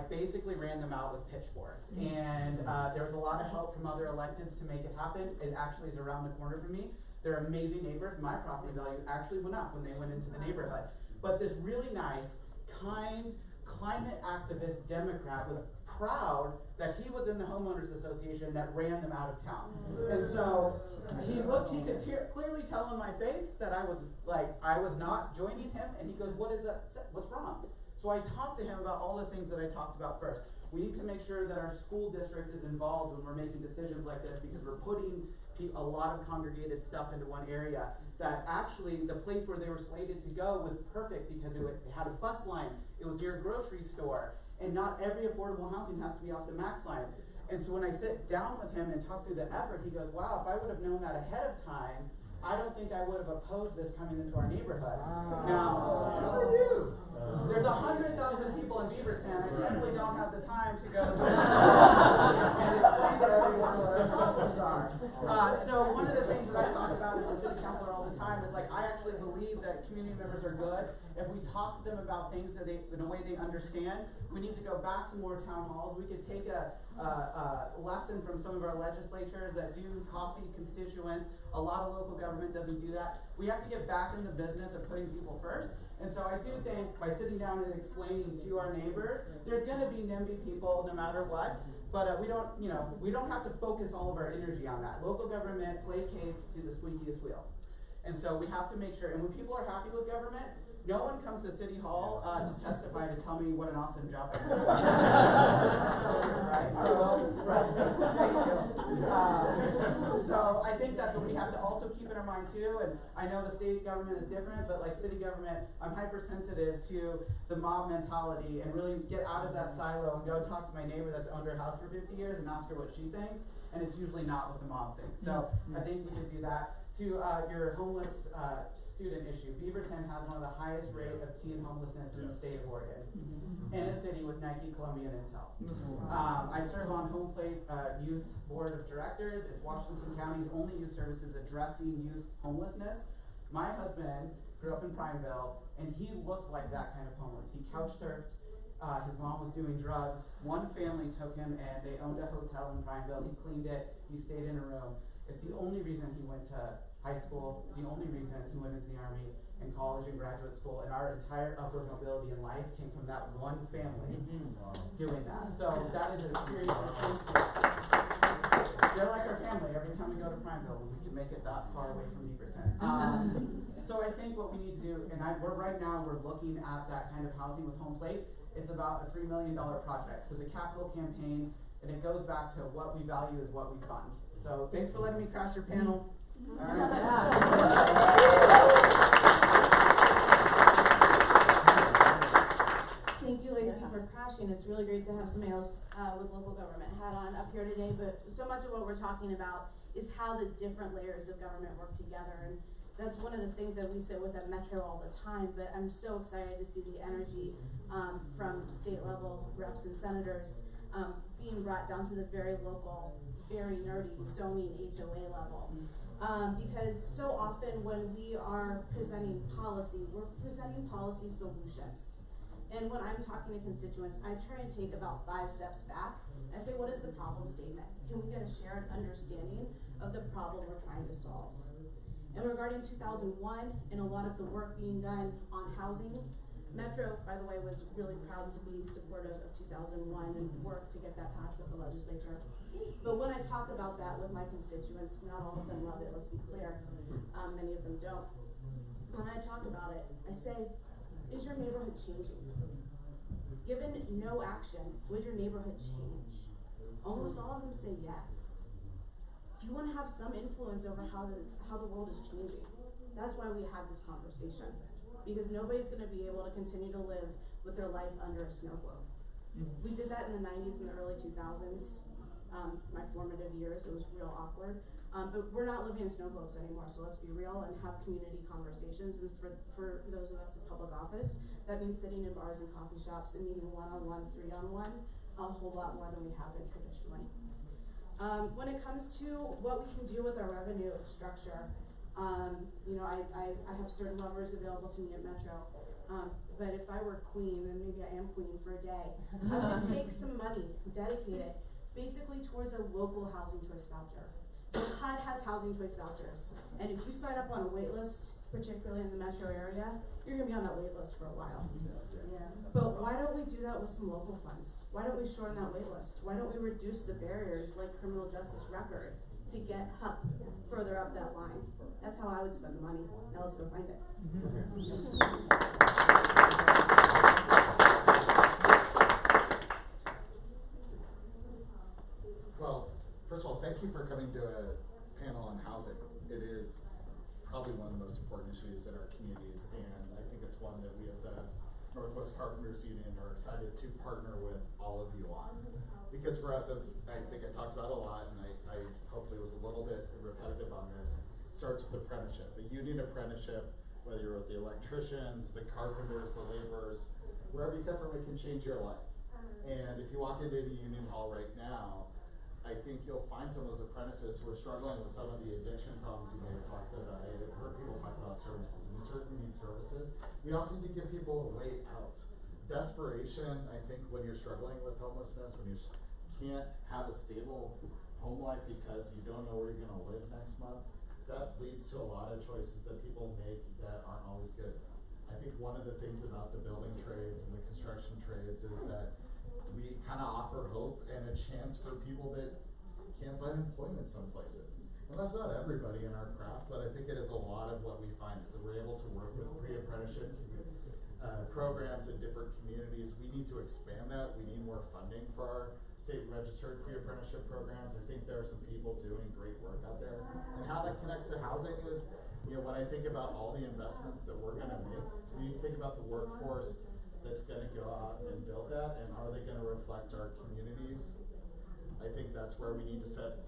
basically ran them out with pitchforks. And there was a lot of help from other electeds to make it happen. It actually is around the corner from me. They're amazing neighbors. My property value actually went up when they went into the neighborhood. But this really nice, kind, climate activist Democrat was proud that he was in the homeowners association that ran them out of town. And so he could clearly tell in my face that I was not joining him, and he goes, what's wrong? So I talked to him about all the things that I talked about first. We need to make sure that our school district is involved when we're making decisions like this, because we're putting a lot of congregated stuff into one area. That actually the place where they were slated to go was perfect because it had a bus line, it was near a grocery store, and not every affordable housing has to be off the max line. And so when I sit down with him and talk through the effort, he goes, wow, if I would have known that ahead of time, I don't think I would have opposed this coming into our neighborhood. Now, who are you? There's 100,000 people in Beaverton. I simply don't have the time to go and explain to everyone what our problems are. So one of the things that I talk about as a city councilor all the time is I actually believe that community members are good. If we talk to them about things that in a way they understand, we need to go back to more town halls. We could take a lesson from some of our legislatures that do coffee constituents. A lot of local government doesn't do that. We have to get back in the business of putting people first. And so I do think by sitting down and explaining to our neighbors, there's going to be NIMBY people no matter what. But we don't have to focus all of our energy on that. Local government placates to the squeakiest wheel. And so we have to make sure, and when people are happy with government, no one comes to City Hall to testify to tell me what an awesome job I did. Thank you. So I think that's what we have to also keep in our mind too. And I know the state government is different, but like city government, I'm hypersensitive to the mob mentality and really get out of that silo and go talk to my neighbor that's owned her house for 50 years and ask her what she thinks. And it's usually not what the mob thinks. So I think we could do that. To your homeless student issue, Beaverton has one of the highest rate of teen homelessness in the state of Oregon, in a city with Nike, Columbia, and Intel. I serve on Home Plate Youth Board of Directors. It's Washington County's only youth services addressing youth homelessness. My husband grew up in Prineville, and he looked like that kind of homeless. He couch surfed. His mom was doing drugs. One family took him, and they owned a hotel in Prineville. He cleaned it. He stayed in a room. It's the only reason he went to high school. It's the only reason he went into the Army and college and graduate school. And our entire upward mobility in life came from that one family doing that. So that is a serious issue. They're like our family. Every time we go to Prineville, we can make it that far away from Beaverton. So I think what we need to do, and right now we're looking at that kind of housing with Home Plate. It's about a $3 million project. So the capital campaign, and it goes back to what we value is what we fund. So thanks for letting me crash your panel. All right. Thank you, Lacey, for crashing. It's really great to have somebody else with local government hat on up here today. But so much of what we're talking about is how the different layers of government work together. And that's one of the things that we sit with at Metro all the time. But I'm so excited to see the energy from state level reps and senators being brought down to the very local, very nerdy zoning HOA level. Because so often when we are presenting policy, we're presenting policy solutions. And when I'm talking to constituents, I try and take about 5 steps back. I say, what is the problem statement? Can we get a shared understanding of the problem we're trying to solve? And regarding 2001 and a lot of the work being done on housing, Metro, by the way, was really proud to be supportive of 2001 and work to get that passed at the legislature. But when I talk about that with my constituents, not all of them love it, let's be clear. Many of them don't. When I talk about it, I say, is your neighborhood changing? Given no action, would your neighborhood change? Almost all of them say yes. Do you want to have some influence over how the world is changing? That's why we had this conversation. Because nobody's going to be able to continue to live with their life under a snow globe. We did that in the 90s and the early 2000s. my formative years. It was real awkward. But we're not living in snow globes anymore, so let's be real and have community conversations. And for those of us in public office, that means sitting in bars and coffee shops and meeting one-on-one, three-on-one, a whole lot more than we have been traditionally. When it comes to what we can do with our revenue structure, you know, I have certain levers available to me at Metro. But if I were queen, then maybe I am queen for a day, I would take some money, dedicate it, basically towards a local housing choice voucher. So HUD has housing choice vouchers, and if you sign up on a wait list, particularly in the metro area, you're gonna be on that wait list for a while. Yeah. But why don't we do that with some local funds? Why don't we shorten that wait list? Why don't we reduce the barriers like criminal justice record to get HUD further up that line? That's how I would spend the money. Now let's go find it. Well, first of all, thank you for coming to a panel on housing. It is probably one of the most important issues in our communities, and I think it's one that we at the Northwest Carpenters Union are excited to partner with all of you on. Because for us, as I think I talked about a lot, and I hopefully was a little bit repetitive on this, starts with apprenticeship. The union apprenticeship, whether you're with the electricians, the carpenters, the laborers, wherever you come from, it can change your life. And if you walk into the union hall right now, I think you'll find some of those apprentices who are struggling with some of the addiction problems you may have talked about. I've heard people talk about services, and we certainly need services. We also need to give people a way out. Desperation, I think, when you're struggling with homelessness, when you can't have a stable home life because you don't know where you're gonna live next month, that leads to a lot of choices that people make that aren't always good. I think one of the things about the building trades and the construction trades is that we kind of offer hope and a chance for people that can't find employment some places. And that's not everybody in our craft, but I think it is a lot of what we find is that we're able to work with pre-apprenticeship programs in different communities. We need to expand that. We need more funding for our state registered pre-apprenticeship programs. I think there are some people doing great work out there. And how that connects to housing is, you know, when I think about all the investments that we're gonna make, we need to think about the workforce that's gonna go out and build that, and are they gonna reflect our communities? I think that's where we need to set,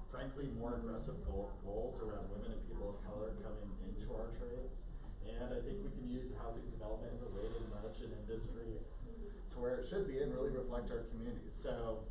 frankly, more aggressive goals around women and people of color coming into our trades. And I think we can use housing development as a way to nudge an industry to where it should be and really reflect our communities. So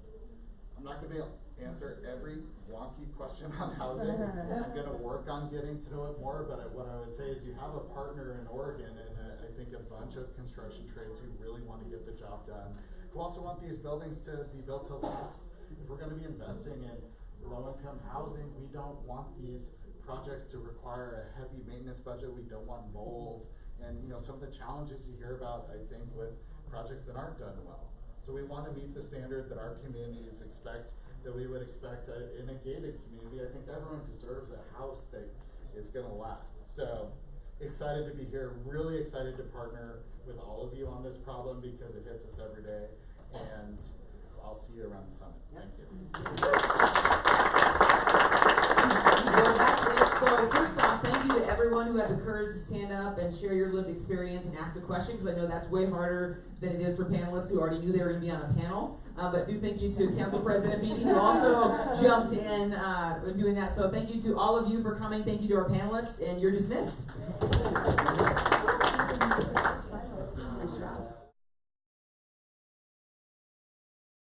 I'm not gonna be able to answer every wonky question on housing. I'm gonna work on getting to know it more, but what I would say is you have a partner in Oregon and I think a bunch of construction trades who really want to get the job done, who also want these buildings to be built to last. If we're gonna be investing in low-income housing, we don't want these projects to require a heavy maintenance budget. We don't want mold and, you know, some of the challenges you hear about, I think, with projects that aren't done well. So we want to meet the standard that our communities expect, that we would expect in a gated community. I think everyone deserves a house that is going to last. So excited to be here, really excited to partner with all of you on this problem because it hits us every day. And I'll see you around the summit. Thank you. Well, that's it. So first off, thank you to everyone who had the courage to stand up and share your lived experience and ask a question, because I know that's way harder than it is for panelists who already knew they were going to be on a panel. But do thank you to Council President Beatty, who also jumped in doing that. So thank you to all of you for coming. Thank you to our panelists, and you're dismissed.